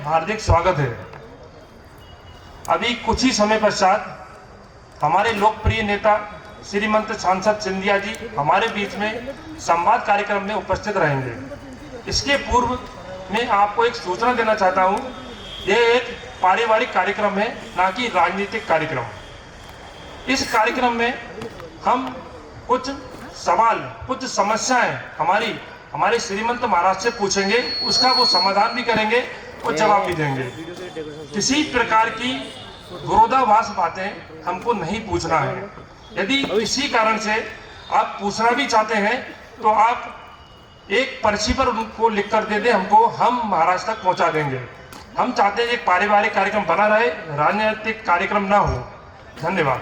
हार्दिक स्वागत है। अभी कुछ ही समय पश्चात हमारे लोकप्रिय नेता श्रीमंत सांसद सिंधिया जी हमारे बीच में संवाद कार्यक्रम में उपस्थित रहेंगे। इसके पूर्व मैं आपको एक सूचना देना चाहता हूं, यह एक पारिवारिक कार्यक्रम है, ना कि राजनीतिक कार्यक्रम। इस कार्यक्रम में हम कुछ सवाल, कुछ समस्याएं हमारे श्रीमंत महाराज से पूछेंगे, उसका वो समाधान भी करेंगे और जवाब भी देंगे। किसी प्रकार की विरोधाभास बातें हमको नहीं पूछना है। यदि किसी कारण से आप पूछना भी चाहते हैं तो आप एक पर्ची पर उनको लिख कर दे दें हमको, हम महाराज तक पहुंचा देंगे। हम चाहते हैं एक पारिवारिक कार्यक्रम बना रहे, राजनीतिक कार्यक्रम ना हो। धन्यवाद।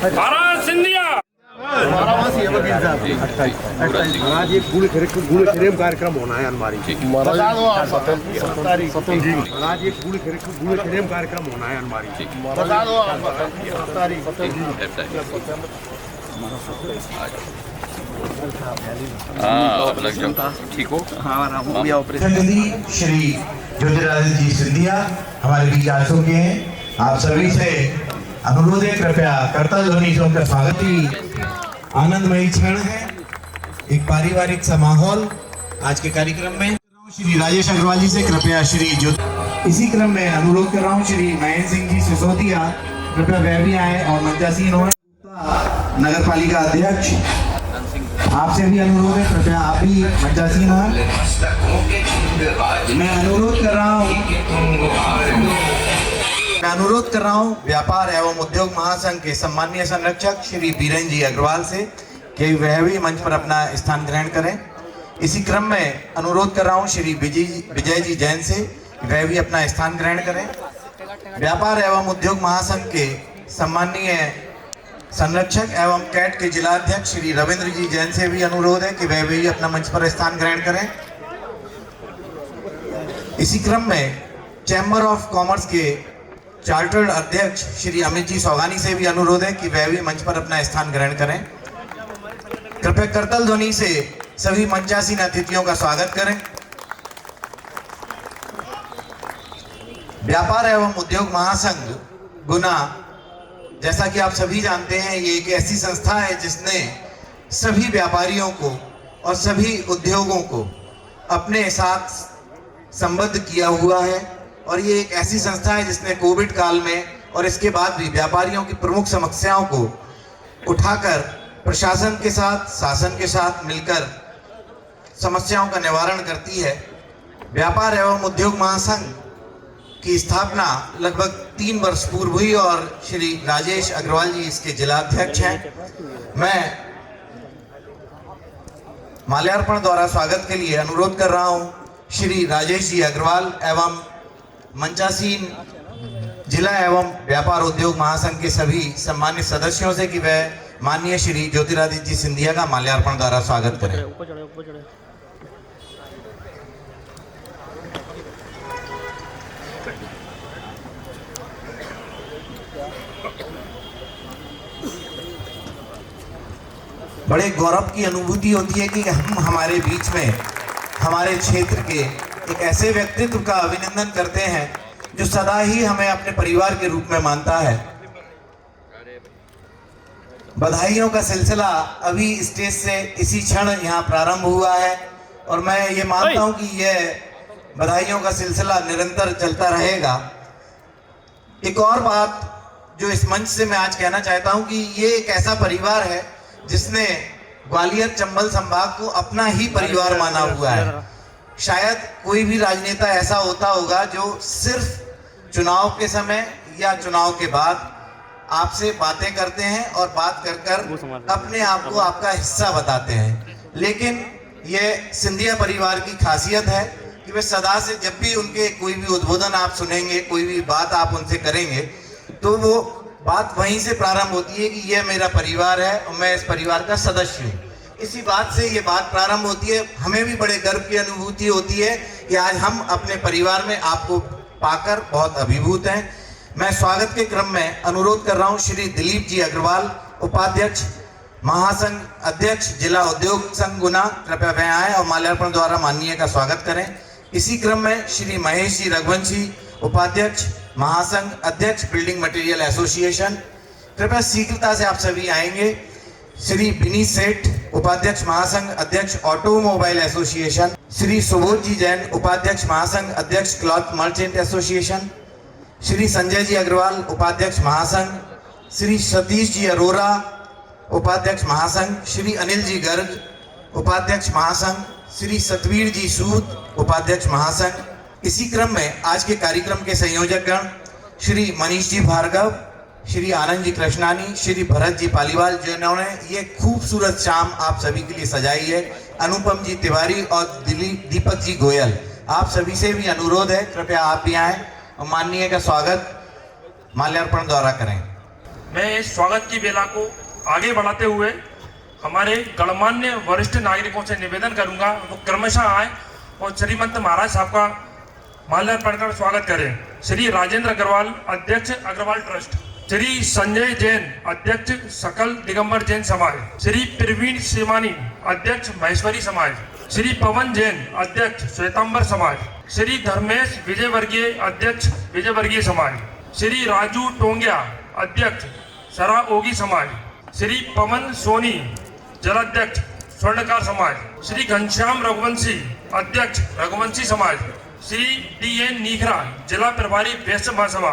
महाराज सिंधिया आज एक गुड़ खरेम कार्यक्रम होना है हमारी। आज एक गुड़ खरेम कार्यक्रम होना है हमारी। ठीक हो? श्री ज्योतिरादित्य जी सिंधिया हमारे बीच आ चुके हैं। आप सभी से अनुरोध है, कृपया करताल ध्वनि से उनका स्वागत। ही आनंदमयी क्षण है, एक पारिवारिक सा माहौल आज के कार्यक्रम में। श्री राजेश अग्रवाल जी से कृपया इसी क्रम में अनुरोध कर रहा हूँ श्री महेंद्र सिंह जी सिसोदिया, कृपया वह भी आए और मंचासीन हो। नगर पालिका अध्यक्ष, आपसे भी अनुरोध है, कृपया आप भी मंचासीन हो। मैं अनुरोध कर रहा हूं व्यापार एवं उद्योग महासंघ के सम्मानीय संरक्षक श्री बीरेन जी अग्रवाल से कि वह भी मंच पर अपना स्थान ग्रहण करें। इसी क्रम में अनुरोध कर रहा हूं श्री विजय जी जैन से वह भी अपना स्थान ग्रहण करें। व्यापार एवं उद्योग महासंघ के सम्मानीय संरक्षक एवं कैट के जिलाध्यक्ष श्री रविंद्र जी जैन से भी अनुरोध है कि वह भी अपना मंच पर स्थान ग्रहण करें। इसी क्रम में चैम्बर ऑफ कॉमर्स के चार्टर्ड अध्यक्ष श्री अमित जी सौगानी से भी अनुरोध है कि वह भी मंच पर अपना स्थान ग्रहण करें। कृपया करताल ध्वनि से सभी मंचासीन अतिथियों का स्वागत करें। व्यापार एवं उद्योग महासंघ गुना, जैसा कि आप सभी जानते हैं, ये एक ऐसी संस्था है जिसने सभी व्यापारियों को और सभी उद्योगों को अपने साथ संबद्ध किया हुआ है। और ये एक ऐसी संस्था है जिसने कोविड काल में और इसके बाद भी व्यापारियों की प्रमुख समस्याओं को उठाकर प्रशासन के साथ, शासन के साथ मिलकर समस्याओं का निवारण करती है। व्यापार एवं उद्योग महासंघ की स्थापना लगभग 3 वर्ष पूर्व हुई और श्री राजेश अग्रवाल जी इसके जिलाध्यक्ष हैं। मैं माल्यार्पण द्वारा स्वागत के लिए अनुरोध कर रहा हूं श्री राजेश जी अग्रवाल एवं मंचासीन जिला एवं व्यापार उद्योग महासंघ के सभी सम्मानित सदस्यों से कि वह माननीय श्री ज्योतिरादित्य जी सिंधिया का माल्यार्पण द्वारा स्वागत करें। बड़े गौरव की अनुभूति होती है कि हम हमारे बीच में हमारे क्षेत्र के एक ऐसे व्यक्तित्व का अभिनंदन करते हैं जो सदा ही हमें अपने परिवार के रूप में मानता है। बधाइयों का सिलसिला अभी स्टेज से इसी क्षण यहाँ प्रारंभ हुआ है और मैं ये मानता हूँ कि यह बधाइयों का सिलसिला निरंतर चलता रहेगा। एक और बात जो इस मंच से मैं आज कहना चाहता हूँ कि ये एक ऐसा परिवार है जिसने ग्वालियर चंबल संभाग को अपना ही परिवार माना हुआ है। शायद कोई भी राजनेता ऐसा होता होगा जो सिर्फ चुनाव के समय या चुनाव के बाद आपसे बातें करते हैं और बात कर अपने आप को आपका हिस्सा बताते हैं, लेकिन ये सिंधिया परिवार की खासियत है कि वे सदा से जब भी उनके कोई भी उद्बोधन आप सुनेंगे, कोई भी बात आप उनसे करेंगे, तो वो बात वहीं से प्रारंभ होती है कि यह मेरा परिवार है और मैं इस परिवार का सदस्य हूँ। इसी बात से ये बात प्रारंभ होती है। हमें भी बड़े गर्व की अनुभूति होती है कि आज हम अपने परिवार में आपको पाकर बहुत अभिभूत हैं। मैं स्वागत के क्रम में अनुरोध कर रहा हूँ श्री दिलीप जी अग्रवाल, उपाध्यक्ष महासंघ अध्यक्ष जिला उद्योग संघ गुना, कृपया वह आए और माल्यार्पण द्वारा माननीय का स्वागत करें। इसी क्रम में श्री महेश जी रघुवंशी, उपाध्यक्ष महासंघ अध्यक्ष बिल्डिंग मटेरियल एसोसिएशन, कृपया शीघ्रता से आप सभी आएंगे। श्री विनीत सेठ, उपाध्यक्ष महासंघ अध्यक्ष ऑटोमोबाइल एसोसिएशन, श्री सुबोध जी जैन, उपाध्यक्ष महासंघ अध्यक्ष cloth merchant association, Shri Sanjay ji Agrawal, उपाध्यक्ष महासंघ, श्री सतीश जी अरोरा, उपाध्यक्ष महासंघ, श्री अनिल जी गर्ग, उपाध्यक्ष महासंघ, श्री सतवीर जी सूद, उपाध्यक्ष महासंघ। इसी क्रम में आज के कार्यक्रम के संयोजकगण श्री मनीष जी भार्गव, श्री आनंद जी कृष्णानी, श्री भरत जी पालीवाल, जिन्होंने ये खूबसूरत शाम आप सभी के लिए सजाई है, अनुपम जी तिवारी और दीपक जी गोयल, आप सभी से भी अनुरोध है कृपया आप भी आएं और माननीय का स्वागत माल्यार्पण द्वारा करें। मैं इस स्वागत की बेला को आगे बढ़ाते हुए हमारे गणमान्य वरिष्ठ नागरिकों से निवेदन करूंगा वो क्रमशः आए और श्रीमंत महाराज साहब का माल्यार्पण कर स्वागत करें। श्री राजेंद्र अग्रवाल, अध्यक्ष अग्रवाल ट्रस्ट, श्री संजय जैन, अध्यक्ष सकल दिगंबर जैन समाज, श्री प्रवीण सेमानी, अध्यक्ष महेश्वरी समाज, श्री पवन जैन, अध्यक्ष श्वेतांबर समाज, श्री धर्मेश विजयवर्गीय, अध्यक्ष विजयवर्गीय समाज, श्री राजू टोंगिया, अध्यक्ष सरा ओगी समाज, श्री पवन सोनी, जलाध्यक्ष स्वर्णकार समाज, श्री घनश्याम रघुवंशी, अध्यक्ष रघुवंशी समाज, श्री डी.एन. नीघरा, जिला प्रभारी वैश्य महासभा,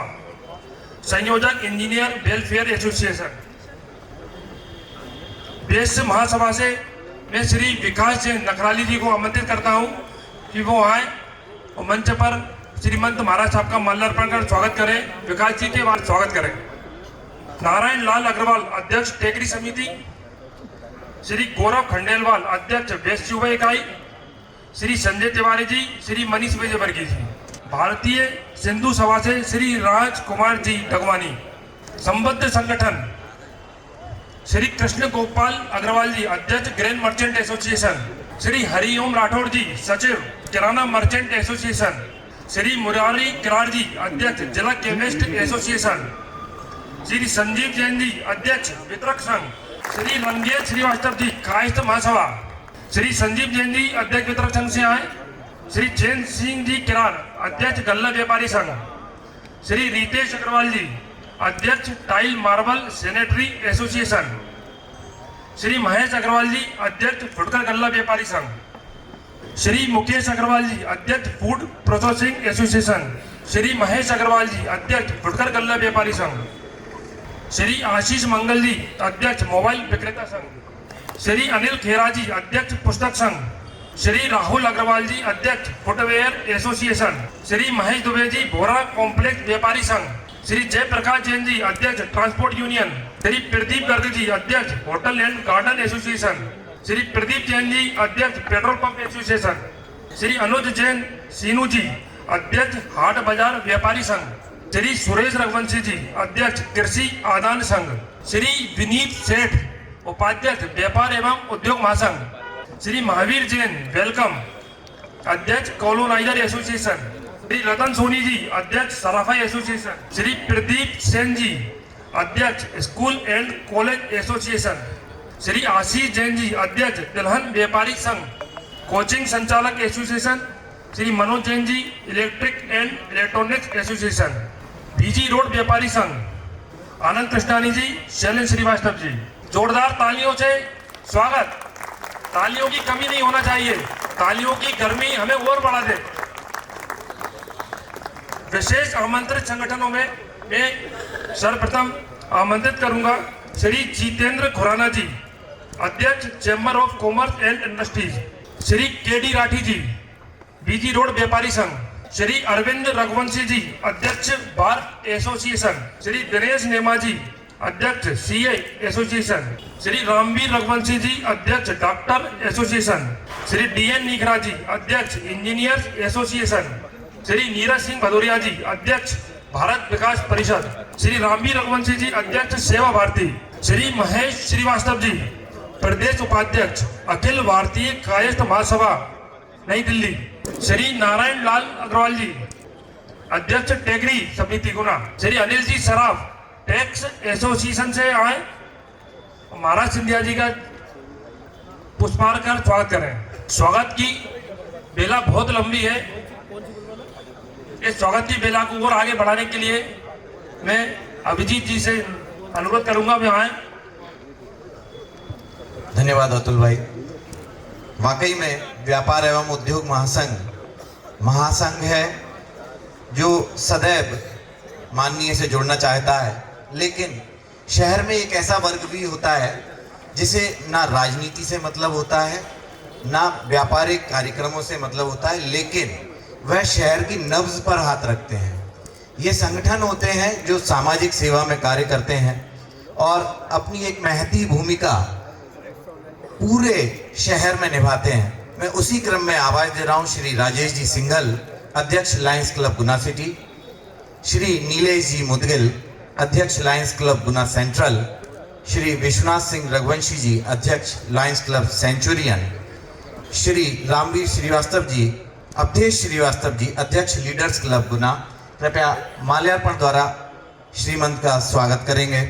संयोजक इंजीनियर वेलफेयर एसोसिएशन। वैश्य महासभा से मैं श्री विकास जैन नखराली जी को आमंत्रित करता हूं कि वो आए और मंच पर श्रीमंत महाराज साहब का माल्यार्पण कर स्वागत करें। विकास जी के बाद स्वागत करें। नारायण लाल अग्रवाल, अध्यक्ष टेकरी समिति, श्री गौरव खंडेलवाल, अध्यक्ष वैश्य युवा इकाई, श्री संजय तिवारी जी, श्री मनीष विजयवर्गीय जी। भारतीय सिंधु सभा से श्री राज कुमार जी डगवानी। संबद्ध संगठन श्री कृष्ण गोपाल अग्रवाल जी, अध्यक्ष grain merchant association, Shri Hariom Rathore ji, सचिव किराना मर्चेंट एसोसिएशन, श्री मुरारी किरार जी, अध्यक्ष जिला केमिस्ट एसोसिएशन, श्री संजीव जैन जी, अध्यक्ष वितरक संघ, श्री रंगेश श्रीवास्तव जी, कायस्थ महासभा, श्री संजीव जैन जी, अध्यक्ष वितरक संघ से आए, श्री जैन सिंह जी किरार, अध्यक्ष गल्ला व्यापारी संघ, श्री रितेश अग्रवाल जी, अध्यक्ष tile marble sanitary association, Shri Mahesh Agrawal ji, अध्यक्ष फुटकर गल्ला व्यापारी संघ, श्री मुकेश अग्रवाल जी, अध्यक्ष food processing association, Shri Mahesh Agrawal ji, अध्यक्ष फुटकर गल्ला व्यापारी संघ, श्री आशीष मंगल जी, अध्यक्ष मोबाइल विक्रेता संघ, श्री अनिल खेरा जी, अध्यक्ष पुस्तक संघ, श्री राहुल अग्रवाल जी, अध्यक्ष footwear association, Shri Mahesh Dubey ji, Bhora complex व्यापारी संघ, श्री जयप्रकाश जैन जी, अध्यक्ष ट्रांसपोर्ट यूनियन, श्री प्रदीप गर्ग जी, अध्यक्ष hotel and garden association, Shri Pradeep Jain ji, अध्यक्ष petrol pump association, Shri Anuj Jain Sinu ji, अध्यक्ष हाट बाजार व्यापारी संघ, श्री सुरेश रघुवंशी जी, अध्यक्ष कृषि आदान संघ, श्री विनीत सेठ, उपाध्यक्ष व्यापार एवं उद्योग महासंघ, श्री महावीर जैन वेलकम, अध्यक्ष कॉलोनाइजर एसोसिएशन, श्री रतन सोनी जी, अध्यक्ष सराफा एसोसिएशन, श्री प्रदीप सेन जी, अध्यक्ष school and college association, Shri Ashish Jain ji, अध्यक्ष तिलहन व्यापारी संघ, कोचिंग संचालक association, Shri Manoj Jain ji, electric and electronics association, BG road व्यापारी संघ, आनंद कृष्णानी जी, शैलेंद्र श्रीवास्तव जी। जोरदार तालियों से स्वागत। तालियों की कमी नहीं होना चाहिए, तालियों की गर्मी हमें और बढ़ा दे। विशेष आमंत्रित संगठनों में मैं सर्वप्रथम आमंत्रित करूंगा श्री जितेंद्र खुराना जी, अध्यक्ष chamber of commerce and industries, Shri K D. Rathi ji, BG road व्यापारी संघ, श्री अरविंद रघुवंशी जी, अध्यक्ष बार एसोसिएशन, श्री दिनेश नेमा जी, अध्यक्ष सीए एसोसिएशन, श्री रामवीर रघुवंशी जी अध्यक्ष डॉक्टर एसोसिएशन, श्री डीएन निखरा जी अध्यक्ष इंजीनियर्स एसोसिएशन, श्री नीरज सिंह भदौरिया जी अध्यक्ष भारत विकास परिषद, श्री रामवीर रघुवंशी जी अध्यक्ष सेवा भारती, श्री महेश श्रीवास्तव जी प्रदेश उपाध्यक्ष अखिल भारतीय कायस्थ महासभा नई दिल्ली, श्री नारायण लाल अग्रवाल जी अध्यक्ष टेगरी समिति गुना, श्री अनिल जी सराफ टैक्स एसोसिएशन से आए, महाराज सिंधिया जी का पुष्पार्घ कर स्वागत करें। स्वागत की बेला बहुत लंबी है। इस स्वागत की बेला को और आगे बढ़ाने के लिए मैं अभिजीत जी से अनुरोध करूंगा वे आए। धन्यवाद अतुल भाई। वाकई में व्यापार एवं उद्योग महासंघ है जो सदैव माननीय से जुड़ना चाहता है, लेकिन शहर में एक ऐसा वर्ग भी होता है जिसे ना राजनीति से मतलब होता है, ना व्यापारिक कार्यक्रमों से मतलब होता है, लेकिन वह शहर की नब्ज पर हाथ रखते हैं। ये संगठन होते हैं जो सामाजिक सेवा में कार्य करते हैं और अपनी एक महती भूमिका पूरे शहर में निभाते हैं। मैं उसी क्रम में आवाज दे रहा हूं श्री राजेश जी सिंघल अध्यक्ष Lions club Guna city, Shri Nilesh ji Mudgil अध्यक्ष Lions club Guna central, Shri Vishwanath Singh Raghuvanshi ji अध्यक्ष Lions club centurion, Shri Ramvir Shrivastava ji Awadhesh Shrivastava ji अध्यक्ष लीडर्स क्लब गुना कृपया माल्यार्पण द्वारा श्रीमंत का स्वागत करेंगे।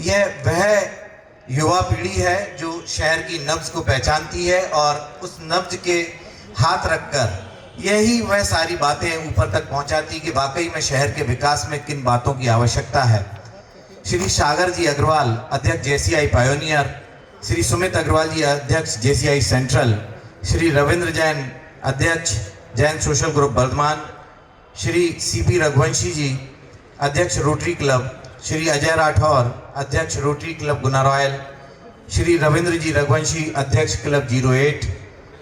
यह वह युवा पीढ़ी है जो शहर की नब्ज को पहचानती है और उस नब्ज के हाथ रखकर यही वह सारी बातें ऊपर तक पहुंचाती कि वाकई में शहर के विकास में किन बातों की आवश्यकता है। श्री सागर जी अग्रवाल अध्यक्ष जेसीआई पायोनियर, श्री सुमित अग्रवाल जी अध्यक्ष जेसीआई सेंट्रल, श्री रविंद्र जैन अध्यक्ष Jain social group Bardhaman, Shri CP Raghuvanshi ji अध्यक्ष रोटरी क्लब, श्री अजय राठौर अध्यक्ष Rotary club Guna royal, Shri Ravindra ji Raghuvanshi अध्यक्ष क्लब 08,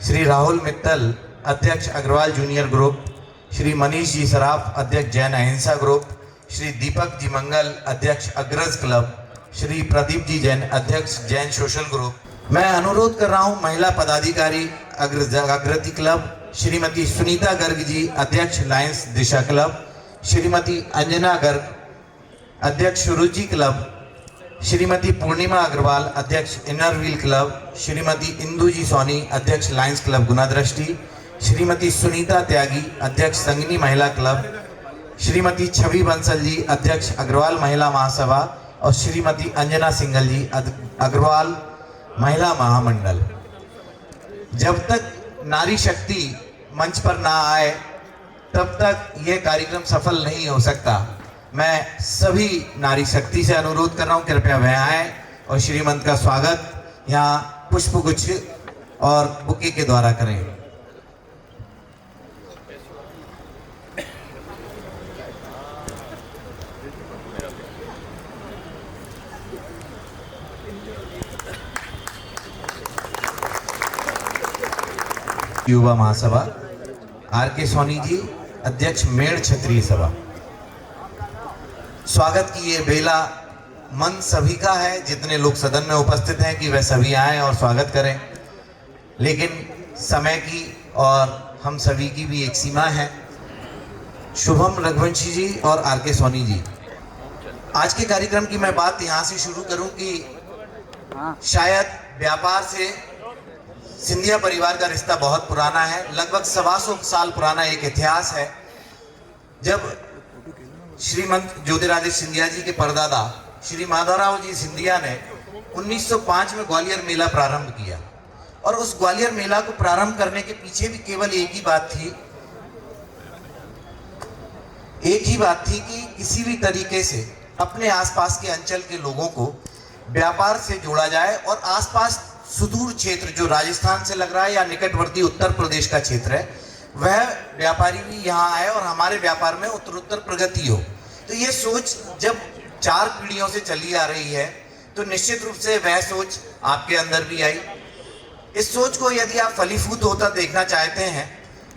श्री राहुल मित्तल अध्यक्ष अग्रवाल जूनियर ग्रुप, श्री मनीष जी सराफ अध्यक्ष जैन अहिंसा ग्रुप, श्री दीपक जी मंगल अध्यक्ष अग्रज क्लब, श्री प्रदीप जी जैन अध्यक्ष जैन सोशल ग्रुप। मैं अनुरोध कर रहा हूं महिला पदाधिकारी अग्रति क्लब, श्रीमती सुनीता गर्ग जी अध्यक्ष लायंस दिशा क्लब, श्रीमती अंजना गर्ग अध्यक्ष रुचि क्लब, श्रीमती पूर्णिमा अग्रवाल अध्यक्ष inner wheel club, Shrimati Indu ji Soni अध्यक्ष लायंस क्लब गुना दृष्टि, श्रीमती सुनीता त्यागी अध्यक्ष संगनी महिला क्लब, श्रीमती छवि बंसल जी अध्यक्ष अग्रवाल महिला महासभा और श्रीमती अंजना सिंघल जी अग्रवाल महिला महामंडल। जब तक नारी शक्ति मंच पर ना आए तब तक यह कार्यक्रम सफल नहीं हो सकता। मैं सभी नारी शक्ति से अनुरोध कर रहा हूं कृपया वह आए और श्रीमंत का स्वागत यहाँ पुष्पगुच्छ और बुके के द्वारा करें। युवा महासभा आर.के. सोनी जी अध्यक्ष मेड़ क्षत्रिय सभा। स्वागत की ये बेला मन सभी का है, जितने लोग सदन में उपस्थित हैं कि वह सभी आएं और स्वागत करें, लेकिन समय की और हम सभी की भी एक सीमा है। शुभम रघुवंशी जी और आर.के. सोनी जी, आज के कार्यक्रम की मैं बात यहाँ से शुरू करूँ कि शायद व्यापार से सिंधिया परिवार का रिश्ता बहुत पुराना है, लगभग 125 साल पुराना एक इतिहास है। जब श्रीमंत ज्योतिरादित्य सिंधिया जी के परदादा श्री माधवराव जी सिंधिया ने 1905 में ग्वालियर मेला प्रारंभ किया और उस ग्वालियर मेला को प्रारंभ करने के पीछे भी केवल एक ही बात थी कि किसी भी तरीके से अपने आसपास के अंचल के लोगों को व्यापार से जोड़ा जाए और आसपास सुदूर क्षेत्र जो राजस्थान से लग रहा है या निकटवर्ती उत्तर प्रदेश का क्षेत्र है, वह व्यापारी भी यहाँ आए और हमारे व्यापार में उत्तरोत्तर प्रगति हो। तो ये सोच जब 4 पीढ़ियों से चली आ रही है तो निश्चित रूप से वह सोच आपके अंदर भी आई। इस सोच को यदि आप फलीभूत होता देखना चाहते हैं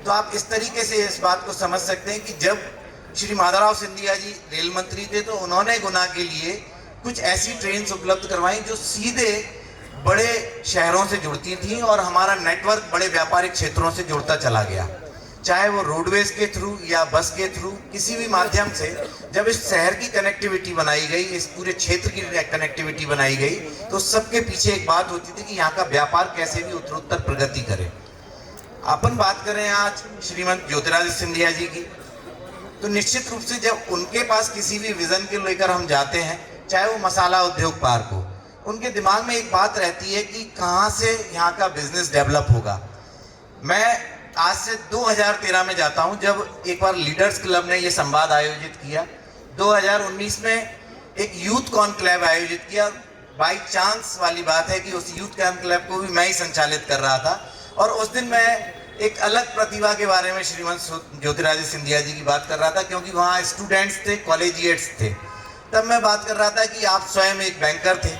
तो आप इस तरीके से इस बात को समझ सकते हैं कि जब श्री माधवराव सिंधिया जी रेल मंत्री थे तो उन्होंने गुना के लिए कुछ ऐसी ट्रेन्स उपलब्ध करवाई जो सीधे बड़े शहरों से जुड़ती थी और हमारा नेटवर्क बड़े व्यापारिक क्षेत्रों से जुड़ता चला गया। चाहे वो रोडवेज के थ्रू या बस के थ्रू, किसी भी माध्यम से जब इस शहर की कनेक्टिविटी बनाई गई, इस पूरे क्षेत्र की कनेक्टिविटी बनाई गई, तो सबके पीछे एक बात होती थी कि यहाँ का व्यापार कैसे भी उत्तरोत्तर प्रगति करे। अपन बात करें आज श्रीमंत ज्योतिरादित्य सिंधिया जी की, तो निश्चित रूप से जब उनके पास किसी भी विजन के लेकर हम जाते हैं, चाहे वो मसाला उद्योग पार्क हो, उनके दिमाग में एक बात रहती है कि कहाँ से यहाँ का बिजनेस डेवलप होगा। मैं आज से 2013 में जाता हूँ, जब एक बार लीडर्स क्लब ने ये संवाद आयोजित किया। 2019 में एक यूथ कॉन्क्लेव आयोजित किया। बाई चांस वाली बात है कि उस यूथ कॉन्क्लेव को भी मैं ही संचालित कर रहा था, और उस दिन मैं एक अलग प्रतिभा के बारे में श्रीमंत ज्योतिरादित्य सिंधिया जी की बात कर रहा था, क्योंकि वहाँ स्टूडेंट्स थे, कॉलेजिएट्स थे। तब मैं बात कर रहा था कि आप स्वयं एक बैंकर थे।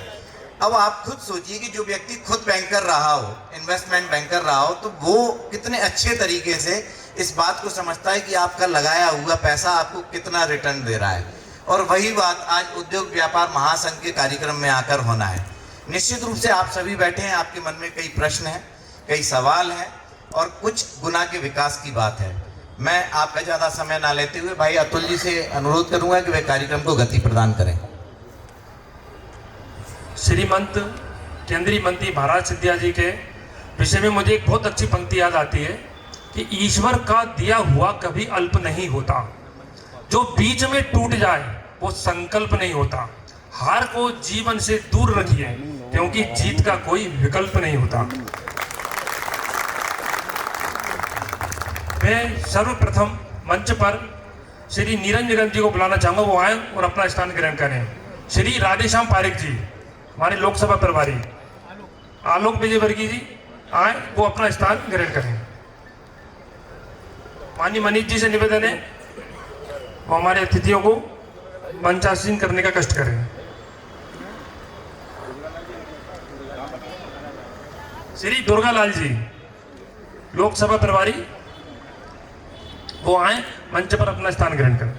अब आप खुद सोचिए कि जो व्यक्ति खुद बैंकर रहा हो, इन्वेस्टमेंट बैंकर रहा हो, तो वो कितने अच्छे तरीके से इस बात को समझता है कि आपका लगाया हुआ पैसा आपको कितना रिटर्न दे रहा है। और वही बात आज उद्योग व्यापार महासंघ के कार्यक्रम में आकर होना है। निश्चित रूप से आप सभी बैठे हैं, आपके मन में कई प्रश्न हैं, कई सवाल हैं और कुछ गुना के विकास की बात है। मैं आपका ज़्यादा समय ना लेते हुए भाई अतुल जी से अनुरोध करूंगा कि वे कार्यक्रम को गति प्रदान करें। श्रीमंत केंद्रीय मंत्री महाराज सिंधिया जी के विषय में मुझे एक बहुत अच्छी पंक्ति याद आती है कि ईश्वर का दिया हुआ कभी अल्प नहीं होता, जो बीच में टूट जाए वो संकल्प नहीं होता। हार को जीवन से दूर रखिए, क्योंकि जीत का कोई विकल्प नहीं होता। मैं सर्वप्रथम मंच पर श्री निरंजन जी को बुलाना चाहूंगा, वो आए और अपना स्थान ग्रहण करें। श्री राधेश्याम पारिक जी, हमारे लोकसभा प्रभारी, आलोक विजयवर्गीय जी आए, वो अपना स्थान ग्रहण करें। माननीय मनीष जी से निवेदन है वो हमारे अतिथियों को मंचासीन करने का कष्ट करें। श्री दुर्गालाल जी, लोकसभा प्रभारी, वो आए, मंच पर अपना स्थान ग्रहण करें।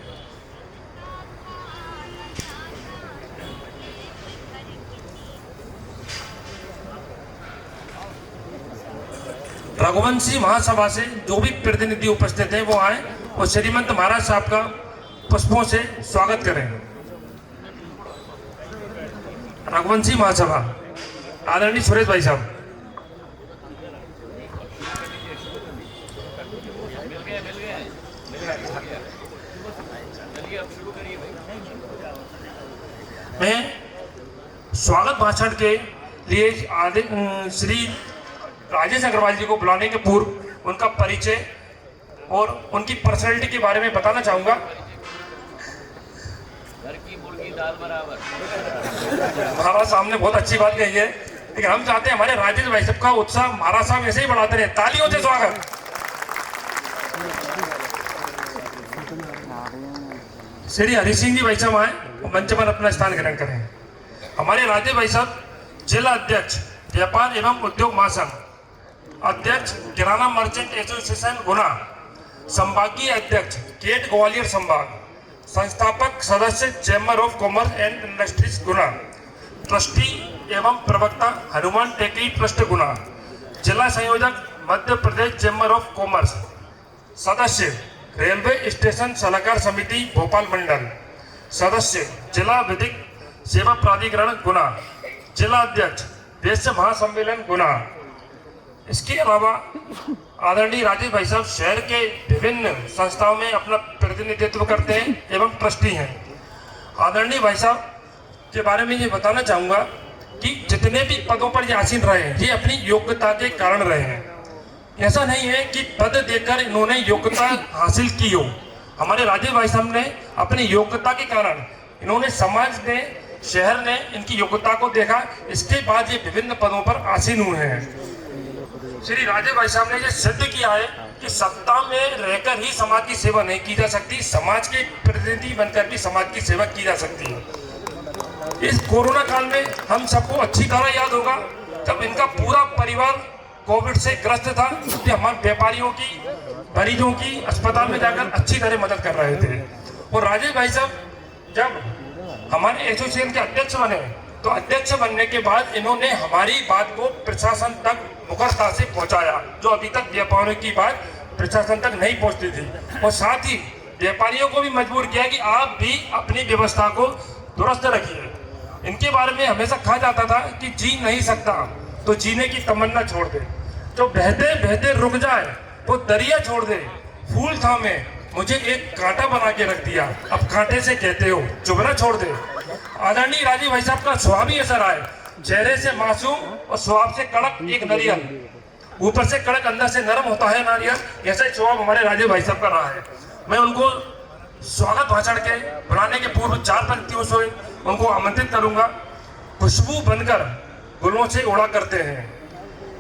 रघुवंशी महासभा से जो भी प्रतिनिधि उपस्थित हैं वो आए और श्रीमंत महाराज साहब का पुष्पों से स्वागत करें। रघुवंशी महासभा, आदरणीय सुरेश भाई साहब। मैं स्वागत भाषण के लिए श्री राजेश अग्रवाल जी को बुलाने के पूर्व उनका परिचय और उनकी पर्सनैलिटी के बारे में बताना चाहूंगा। महाराज साहब ने बहुत अच्छी बात कही है, लेकिन हम चाहते हैं हमारे राजेश भाई साहब का उत्साह महाराज साहब ऐसे ही बढ़ाते रहे। तालियों से स्वागत। श्री हरि सिंह जी भाई साहब आए, मंच पर अपना स्थान ग्रहण करें। हमारे राजेश भाई साहब जिला अध्यक्ष व्यापार एवं उद्योग महासंघ, अध्यक्ष किराना मर्चेंट एसोसिएशन गुना, संभागीय अध्यक्ष गेट ग्वालियर संभाग, संस्थापक सदस्य chamber of commerce and industries Guna, trustee एवं प्रवक्ता हनुमान टेकरी ट्रस्ट गुना, जिला संयोजक Madhya Pradesh chamber of commerce, सदस्य रेलवे स्टेशन सलाहकार समिति भोपाल मंडल, सदस्य जिला विधिक सेवा प्राधिकरण गुना, जिला अध्यक्ष वैश्य महासम्मेलन गुना। इसके अलावा आदरणीय राजेश भाई साहब शहर के विभिन्न संस्थाओं में अपना प्रतिनिधित्व करते हैं एवं ट्रस्टी हैं। आदरणीय भाई साहब के बारे में ये बताना चाहूँगा कि जितने भी पदों पर ये आसीन रहे हैं, ये अपनी योग्यता के कारण रहे हैं। ऐसा नहीं है कि पद देकर इन्होंने योग्यता हासिल की हो। हमारे राजेश भाई साहब ने अपनी योग्यता के कारण, इन्होंने समाज ने, शहर ने इनकी योग्यता को देखा, इसके बाद ये विभिन्न पदों पर आसीन हुए हैं। श्री राजेश भाई साहब ने ये सिद्ध किया है कि सत्ता में रहकर ही समाज की सेवा नहीं की जा सकती, समाज के प्रतिनिधि बनकर भी समाज की सेवा की जा सकती है। इस कोरोना काल में हम सबको अच्छी तरह याद होगा जब इनका पूरा परिवार कोविड से ग्रस्त था, कि हमारे व्यापारियों की, मरीजों की अस्पताल में जाकर अच्छी तरह मदद कर रहे थे। और राजेश भाई साहब जब हमारे एसोसिएशन के अध्यक्ष बने, तो अध्यक्ष बनने के बाद इन्होंने हमारी बात को प्रशासन तक मुखरता से पहुंचाया, जो अभी तक व्यापारियों की बात प्रशासन तक नहीं पहुंचती थी। और साथ ही व्यापारियों को भी मजबूर किया कि आप भी अपनी व्यवस्था को दुरुस्त रखिए। इनके बारे में हमेशा कहा जाता था कि जी नहीं सकता तो जीने की तमन्ना छोड़ दे, जो बहते बहते रुक जाए वो दरिया छोड़ दे, फूल थामे मुझे एक कांटा बना के रख दिया, अब कांटे से कहते हो चुभना छोड़ दे। आदरणीय राजीव भाई साहब का स्वभाव ही ऐसा रहा है, चेहरे से मासूम और स्वभाव से कड़क एक नारियल, ऊपर से कड़क अंदर से नरम होता है नारियल, ऐसा ही स्वभाव हमारे राजीव भाई साहब का रहा है। मैं उनको स्वागत भाषण के बुलाने के पूर्व 4 पंक्तियों से उनको आमंत्रित करूंगा। खुशबू बनकर गुलों से उड़ा करते हैं,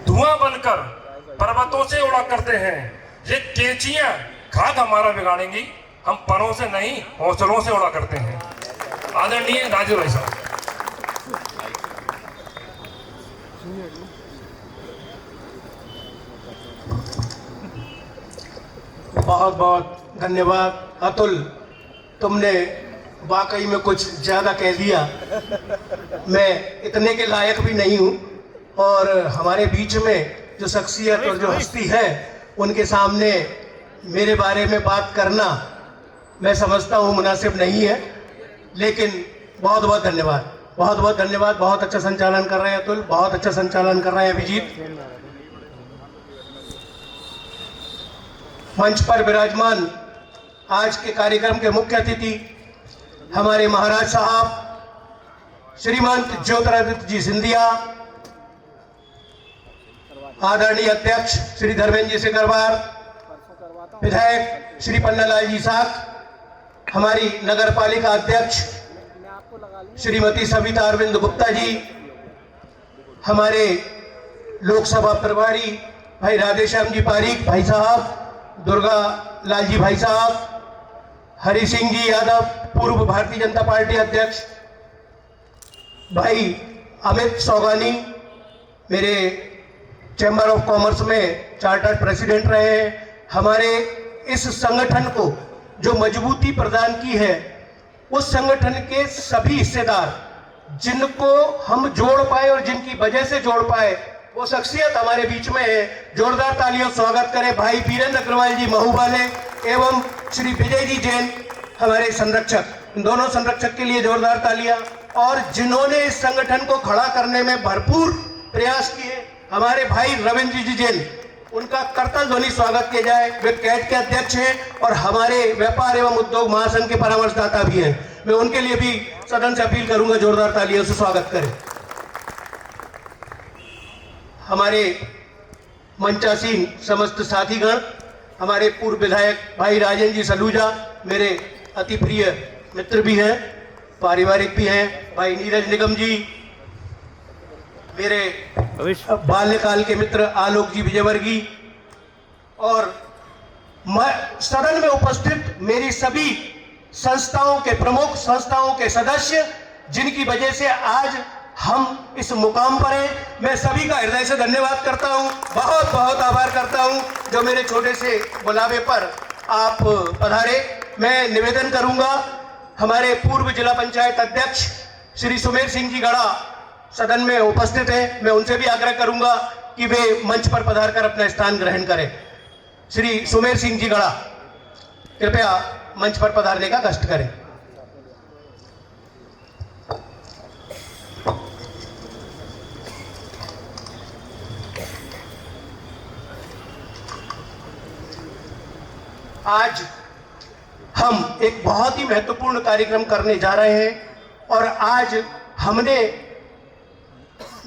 धुआं बनकर पर्वतों से उड़ा करते हैं, ये कैंचियां खाक हमारा बिगाड़ेंगी, हम परों से नहीं हौसलों से उड़ा करते हैं। आदरणीय राजीव भाई साहब। बहुत बहुत धन्यवाद अतुल, तुमने वाकई में कुछ ज़्यादा कह दिया। मैं इतने के लायक भी नहीं हूँ, और हमारे बीच में जो शख्सियत और जो हस्ती है उनके सामने मेरे बारे में बात करना मैं समझता हूँ मुनासिब नहीं है। लेकिन बहुत बहुत धन्यवाद, बहुत बहुत धन्यवाद। बहुत अच्छा संचालन कर रहे हैं अतुल, बहुत अच्छा संचालन कर रहे हैं अभिजीत। मंच पर विराजमान आज के कार्यक्रम के मुख्य अतिथि हमारे महाराज साहब श्रीमंत ज्योतिरादित्य जी सिंधिया, आदरणीय अध्यक्ष श्री धर्मेंद्र जी सिकरवार, विधायक श्री पन्नालाल जी साख, हमारी नगर पालिका अध्यक्ष श्रीमती सविता अरविंद गुप्ता जी, हमारे लोकसभा प्रभारी भाई राधेश्याम जी पारीक भाई साहब, दुर्गा लाल जी भाई साहब, हरि सिंह जी यादव पूर्व भारतीय जनता पार्टी अध्यक्ष, भाई अमित सौगानी मेरे चैम्बर ऑफ कॉमर्स में चार्टर्ड प्रेसिडेंट रहे हैं। हमारे इस संगठन को जो मजबूती प्रदान की है, उस संगठन के सभी हिस्सेदार जिनको हम जोड़ पाए और जिनकी वजह से जोड़ पाए, वो शख्सियत हमारे बीच में है। जोरदार तालियों स्वागत करें भाई वीरेंद्र अग्रवाल जी महुवाले एवं श्री विजय जी जैन हमारे संरक्षक, इन दोनों संरक्षक के लिए जोरदार तालियां। और जिन्होंने इस संगठन को खड़ा करने में भरपूर प्रयास किए, हमारे भाई रविंद्र जी जैन, उनका करतल ध्वनि स्वागत किया जाए। वे कैट के अध्यक्ष हैं और हमारे व्यापार एवं उद्योग महासंघ के परामर्शदाता भी हैं। मैं उनके लिए भी सदन से अपील करूंगा, जोरदार तालियों से स्वागत करें। हमारे मंचासीन समस्त साथीगण, हमारे पूर्व विधायक भाई राजेंद्र जी सलूजा मेरे अति प्रिय मित्र भी हैं, पारिवारिक भी हैं, भाई नीरज निगम जी, मेरे बाल्यकाल के मित्र आलोक जी विजयवर्गी, और सदन में उपस्थित मेरी सभी संस्थाओं के प्रमुख, संस्थाओं के सदस्य, जिनकी वजह से आज हम इस मुकाम पर हैं। मैं सभी का हृदय से धन्यवाद करता हूं, बहुत बहुत आभार करता हूं जो मेरे छोटे से बुलावे पर आप पधारे। मैं निवेदन करूंगा, हमारे पूर्व जिला पंचायत अध्यक्ष श्री सुमेर सिंह जी गढ़ा सदन में उपस्थित हैं, मैं उनसे भी आग्रह करूंगा कि वे मंच पर पधार कर अपना स्थान ग्रहण करें। श्री सुमेर सिंह जी गढ़ा कृपया मंच पर पधारने का कष्ट करें। आज हम एक बहुत ही महत्वपूर्ण कार्यक्रम करने जा रहे हैं, और आज हमने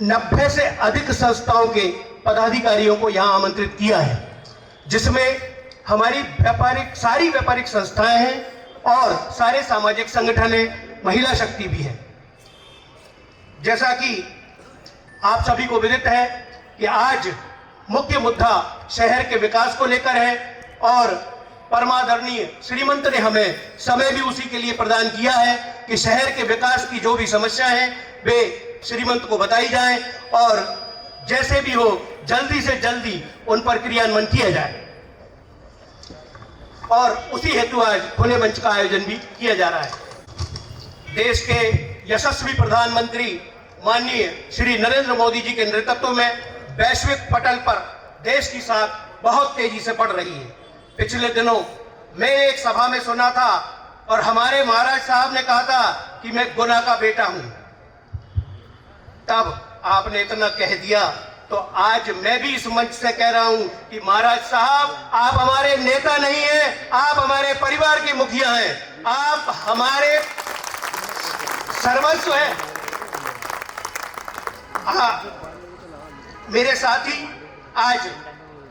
90 से अधिक संस्थाओं के पदाधिकारियों को यहां आमंत्रित किया है, जिसमें हमारी सारी व्यापारिक संस्थाएं हैं और सारे सामाजिक संगठन हैं, महिला शक्ति भी है। जैसा कि आप सभी को विदित है कि आज मुख्य मुद्दा शहर के विकास को लेकर है, और परमादरणीय श्रीमंत ने हमें समय भी उसी के लिए प्रदान किया है कि शहर के विकास की जो भी समस्या है वे श्रीमंत को बताई जाए, और जैसे भी हो जल्दी से जल्दी उन पर क्रियान्वयन किया जाए। और उसी हेतु आज खुले मंच का आयोजन भी किया जा रहा है। देश के यशस्वी प्रधानमंत्री माननीय श्री नरेंद्र मोदी जी के नेतृत्व में वैश्विक पटल पर देश की साख बहुत तेजी से बढ़ रही है। पिछले दिनों मैं एक सभा में सुना था और हमारे महाराज साहब ने कहा था कि मैं गुना का बेटा हूं। तब आपने इतना कह दिया, तो आज मैं भी इस मंच से कह रहा हूं कि महाराज साहब, आप हमारे नेता नहीं हैं, आप हमारे परिवार के मुखिया हैं, आप हमारे सर्वस्व हैं। मेरे साथी आज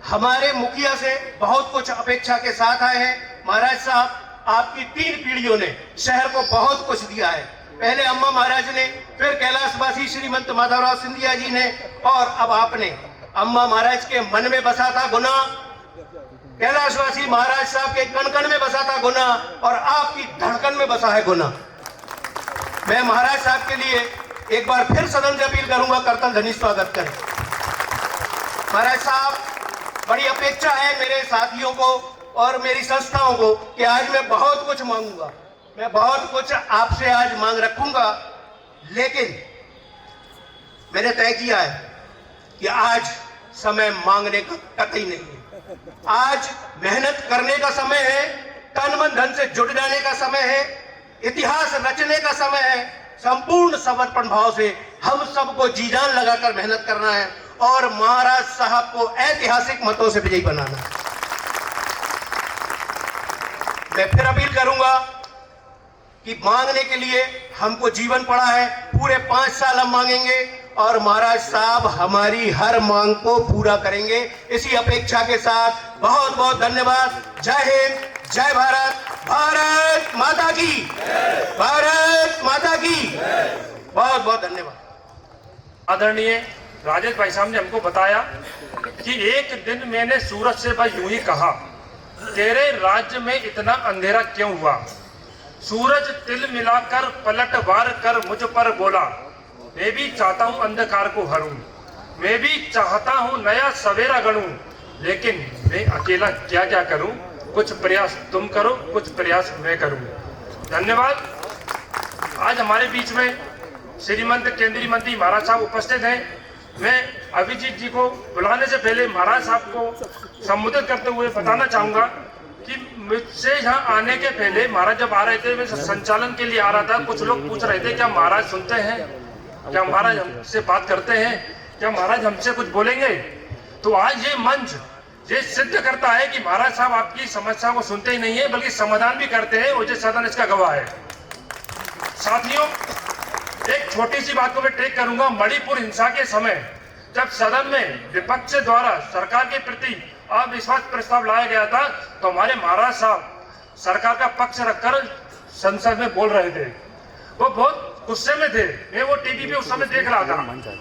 हमारे मुखिया से बहुत कुछ अपेक्षा के साथ आए हैं। महाराज साहब, आपकी 3 पीढ़ियों ने शहर को बहुत कुछ दिया है। पहले अम्मा महाराज ने, फिर कैलाशवासी श्रीमंत माधवराव सिंधिया जी ने, और अब आपने। अम्मा महाराज के मन में बसा था गुना, कैलाशवासी महाराज साहब के कण कण में बसा था गुना, और आपकी धड़कन में बसा है गुना। मैं महाराज साहब के लिए एक बार फिर सदन से अपील करूंगा, करतल ध्वनि स्वागत करें। महाराज साहब, बड़ी अपेक्षा है मेरे साथियों को और मेरी संस्थाओं को कि आज मैं बहुत कुछ मांगूंगा, मैं बहुत कुछ आपसे आज मांग रखूंगा, लेकिन मैंने तय किया है कि आज समय मांगने का कतई नहीं है। आज मेहनत करने का समय है, तन मन धन से जुट जाने का समय है, इतिहास रचने का समय है। संपूर्ण समर्पण भाव से हम सबको जी जान लगाकर मेहनत करना है और महाराज साहब को ऐतिहासिक मतों से विजयी बनाना है। मैं फिर अपील करूंगा कि मांगने के लिए हमको जीवन पड़ा है, पूरे 5 साल हम मांगेंगे और महाराज साहब हमारी हर मांग को पूरा करेंगे। इसी अपेक्षा के साथ बहुत बहुत धन्यवाद। जय हिंद, जय भारत, भारत माता की, भारत माता की। बहुत बहुत धन्यवाद। आदरणीय राजेश भाई साहब ने हमको बताया कि एक दिन मैंने सूरज से भाई यूं ही कहा, तेरे राज्य में इतना अंधेरा क्यों हुआ? सूरज तिल मिलाकर पलटवार कर मुझ पर बोला, मैं भी चाहता हूं अंधकार को हरूं, मैं भी चाहता हूं नया सवेरा गढ़ूं, लेकिन मैं अकेला क्या क्या करूं? कुछ प्रयास तुम करो, कुछ प्रयास मैं करूं। धन्यवाद। आज हमारे बीच में श्रीमंत केंद्रीय मंत्री महाराज साहब उपस्थित हैं। मैं अभिजीत जी को बुलाने से पहले महाराज साहब को संबोधित करते हुए बताना चाहूंगा कि मुझसे यहाँ आने के पहले महाराज जब आ रहे थे, मैं संचालन के लिए आ रहा था, कुछ लोग पूछ रहे थे क्या महाराज सुनते हैं, क्या महाराज हमसे बात करते हैं, क्या महाराज हमसे कुछ बोलेंगे? तो आज ये मंच ये सिद्ध करता है कि महाराज साहब आपकी समस्या को सुनते ही नहीं है, बल्कि समाधान भी करते हैं, और ये सदन इसका गवाह है। साथियों, एक छोटी सी बात को मैं टेक करूंगा। मणिपुर हिंसा के समय जब सदन में विपक्ष द्वारा सरकार के प्रति अविश्वास प्रस्ताव लाया गया था, तो हमारे महाराज साहब सरकार का पक्ष रखकर संसद में बोल रहे थे। वो बहुत गुस्से में थे। मैं वो टीवी पे उस समय देख रहा था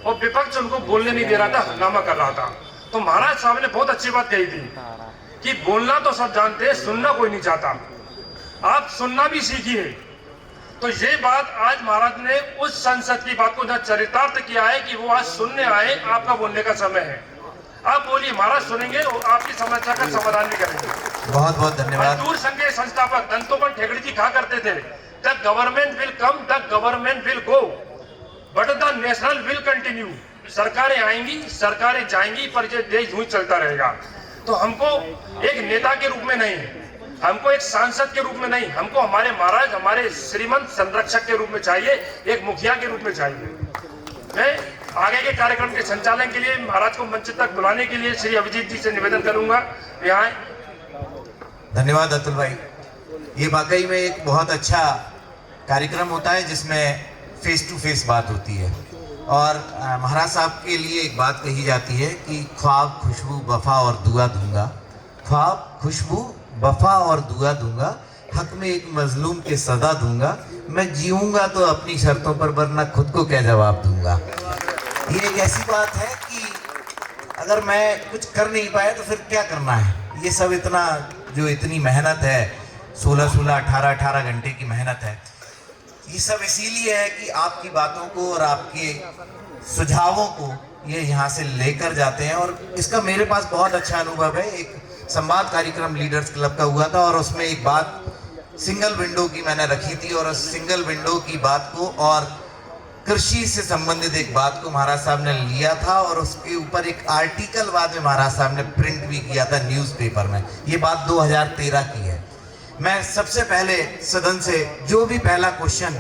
और विपक्ष उनको बोलने नहीं दे रहा था, हंगामा कर रहा था। तो महाराज साहब ने बहुत अच्छी बात कही थी कि बोलना तो सब जानते हैं, सुनना कोई नहीं चाहता, आप सुनना भी सीखिए। तो ये बात आज महाराज ने उस संसद की बात को चरितार्थ किया है कि वो आज सुनने आए, आपका बोलने का समय है। आप बोलिए, महाराज सुनेंगे और आपकी समस्या का समाधान भी करेंगे। बहुत बहुत धन्यवाद। मजदूर संघ के संस्थापक दंतोपंत ठेकड़ी जी कहा करते थे, the government will come, the government will go, but the national will continue. सरकारें आएंगी, सरकारें जाएंगी, पर ये देश यूं ही चलता रहेगा। तो हमको एक नेता के रूप में नहीं, हमको एक सांसद के रूप में नहीं, हमको हमारे महाराज, हमारे श्रीमंत संरक्षक के रूप में चाहिए, एक मुखिया के रूप में चाहिए। मैं आगे के कार्यक्रम के संचालन के लिए महाराज को मंच तक बुलाने के लिए श्री अभिजीत जी से निवेदन करूंगा। यहाँ धन्यवाद अतुल भाई। ये वाकई में एक बहुत अच्छा कार्यक्रम होता है जिसमें फेस टू फेस बात होती है। और महाराज साहब के लिए एक बात कही जाती है कि ख्वाब, खुशबू, वफा और दुआ दूंगा, ख्वाब, खुशबू, वफा और दुआ दूंगा, हक में एक मजलूम के सदा दूंगा, मैं जीऊंगा तो अपनी शर्तों पर, वरना खुद को क्या जवाब दूंगा। ये एक ऐसी बात है कि अगर मैं कुछ कर नहीं पाया तो फिर क्या करना है। ये सब इतना जो इतनी मेहनत है, 16-16, 18-18 घंटे की मेहनत है, ये सब इसीलिए है कि आपकी बातों को और आपके सुझावों को ये यहाँ से लेकर जाते हैं। और इसका मेरे पास बहुत अच्छा अनुभव है। एक संवाद कार्यक्रम लीडर्स क्लब का हुआ था और उसमें एक बात सिंगल विंडो की मैंने रखी थी और उस सिंगल विंडो की बात को और कृषि से संबंधित एक बात को महाराज साहब ने लिया था और उसके ऊपर एक आर्टिकल बाद में महाराज साहब ने प्रिंट भी किया था न्यूज़पेपर में। ये बात 2013 की है। मैं सबसे पहले सदन से जो भी पहला क्वेश्चन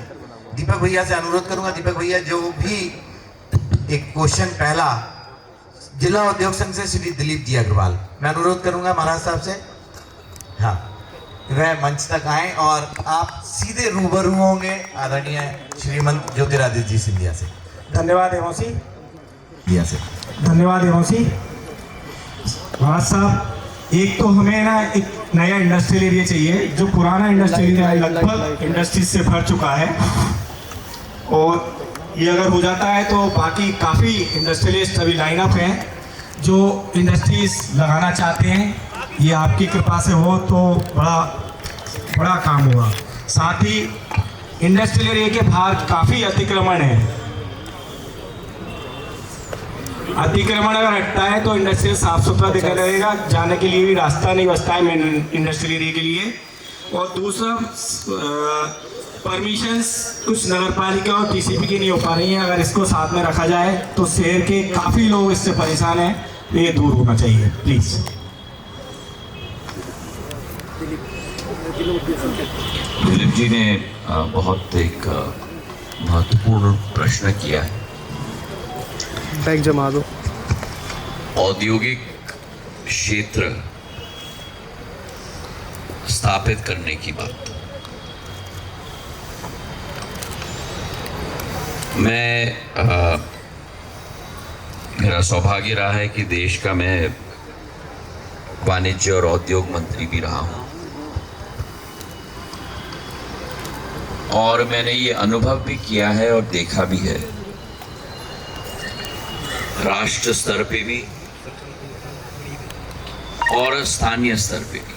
दीपक भैया से अनुरोध करूंगा, दीपक भैया जो भी एक क्वेश्चन पहला जिला उद्योग संघ से श्री दिलीप जी अग्रवाल, मैं अनुरोध करूंगा महाराज साहब से, हाँ वह मंच तक आए और आप सीधे रूबरू होंगे आदरणीय श्रीमंत ज्योतिरादित्य जी सिंधिया से। धन्यवाद हेमोसी। सिंधिया से धन्यवाद हेमोसी। महाराज साहब, एक तो हमें ना एक नया इंडस्ट्रियल एरिया चाहिए। जो पुराना इंडस्ट्रियल एरिया लगभग इंडस्ट्रीज से भर चुका है और ये अगर हो जाता है तो बाकी काफ़ी इंडस्ट्रियलिस्ट अभी लाइनअप हैं जो इंडस्ट्रीज लगाना चाहते हैं। ये आपकी कृपा से हो तो बड़ा काम होगा। साथ ही इंडस्ट्रियल एरिया के बाहर काफ़ी अतिक्रमण है। अतिक्रमण अगर हटता है तो इंडस्ट्रियल साफ सुथरा दिखाई देगा, जाने के लिए भी रास्ता नहीं बचता है मेन इंडस्ट्रियल एरिया के लिए। और दूसरा परमिशंस कुछ नगर पालिका और टीसीपी की नहीं हो पा रही हैं। अगर इसको साथ में रखा जाए तो शहर के काफ़ी लोग इससे परेशान हैं, तो ये दूर होना चाहिए प्लीज़। दिलीप जी ने बहुत एक महत्वपूर्ण प्रश्न किया है। बैग जमा दो। औद्योगिक क्षेत्र स्थापित करने की बात। मेरा सौभाग्य रहा है कि देश का मैं वाणिज्य और उद्योग मंत्री भी रहा हूं और मैंने ये अनुभव भी किया है और देखा भी है, राष्ट्र स्तर पे भी और स्थानीय स्तर पे भी।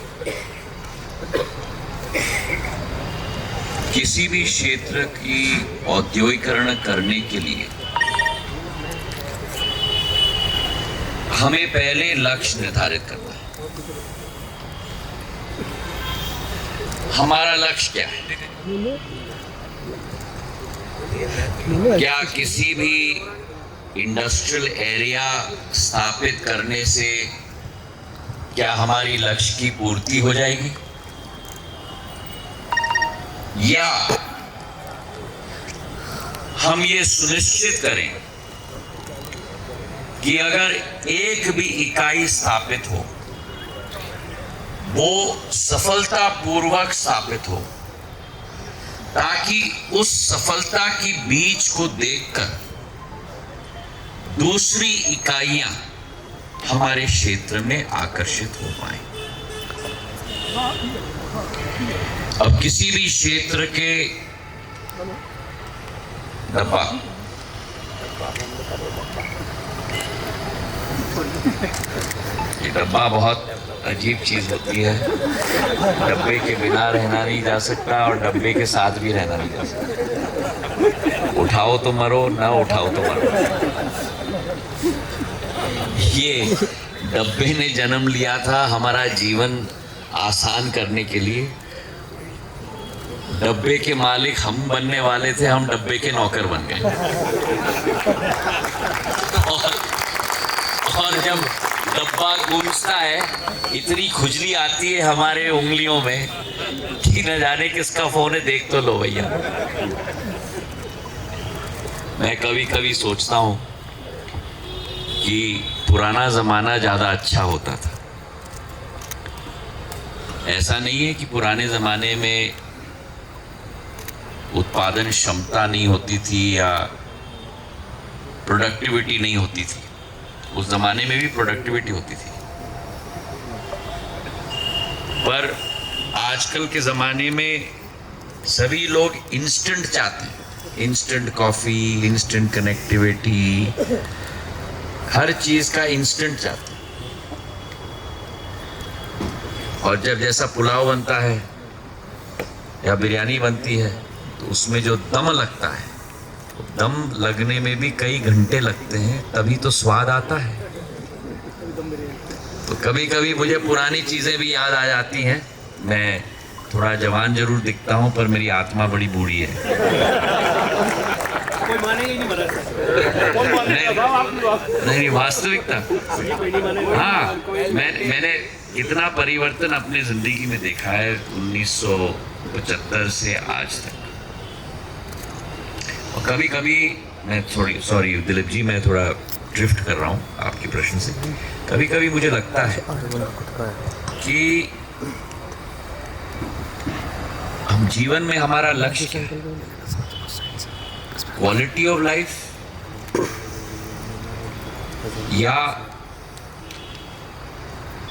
किसी भी क्षेत्र की औद्योगिकरण करने के लिए हमें पहले लक्ष्य निर्धारित करना है। हमारा लक्ष्य क्या है? क्या किसी भी इंडस्ट्रियल एरिया स्थापित करने से क्या हमारी लक्ष्य की पूर्ति हो जाएगी, या हम ये सुनिश्चित करें कि अगर एक भी इकाई स्थापित हो वो सफलतापूर्वक स्थापित हो, ताकि उस सफलता की बीज को देखकर दूसरी इकाइयां हमारे क्षेत्र में आकर्षित हो पाए। अब किसी भी क्षेत्र के डब्बा ये डब्बा बहुत अजीब चीज होती है। डब्बे के बिना रहना नहीं जा सकता और डब्बे के साथ भी रहना नहीं जा सकता। उठाओ तो मरो, ना उठाओ तो मरो। ये डब्बे ने जन्म लिया था हमारा जीवन आसान करने के लिए। डब्बे के मालिक हम बनने वाले थे, हम डब्बे के नौकर बन गए। और जब डब्बा गूंजता है इतनी खुजली आती है हमारे उंगलियों में कि न जाने किसका फोन है, देख तो लो भैया। मैं कभी कभी सोचता हूं कि पुराना जमाना ज्यादा अच्छा होता था। ऐसा नहीं है कि पुराने जमाने में उत्पादन क्षमता नहीं होती थी या प्रोडक्टिविटी नहीं होती थी। उस जमाने में भी प्रोडक्टिविटी होती थी, पर आजकल के ज़माने में सभी लोग इंस्टेंट चाहते हैं। इंस्टेंट कॉफ़ी, इंस्टेंट कनेक्टिविटी, हर चीज़ का इंस्टेंट चाहते हैं। और जब जैसा पुलाव बनता है या बिरयानी बनती है तो उसमें जो दम लगता है, दम लगने में भी कई घंटे लगते हैं, तभी तो स्वाद आता है। तो कभी कभी मुझे पुरानी चीज़ें भी याद आ जाती हैं। मैं थोड़ा जवान जरूर दिखता हूं, पर मेरी आत्मा बड़ी बूढ़ी है। कोई मानेगा ही नहीं मदद। नहीं, वास्तविकता। हाँ, मैंने इतना परिवर्तन अपनी जिंदगी में देखा है 1975 से आज तक। और कभी कभी मैं सॉरी दिलीप जी, मैं थोड़ा ड्रिफ्ट कर रहा हूँ आपके प्रश्न से। कभी कभी मुझे लगता है कि हम जीवन में हमारा लक्ष्य क्या है? क्वालिटी ऑफ लाइफ या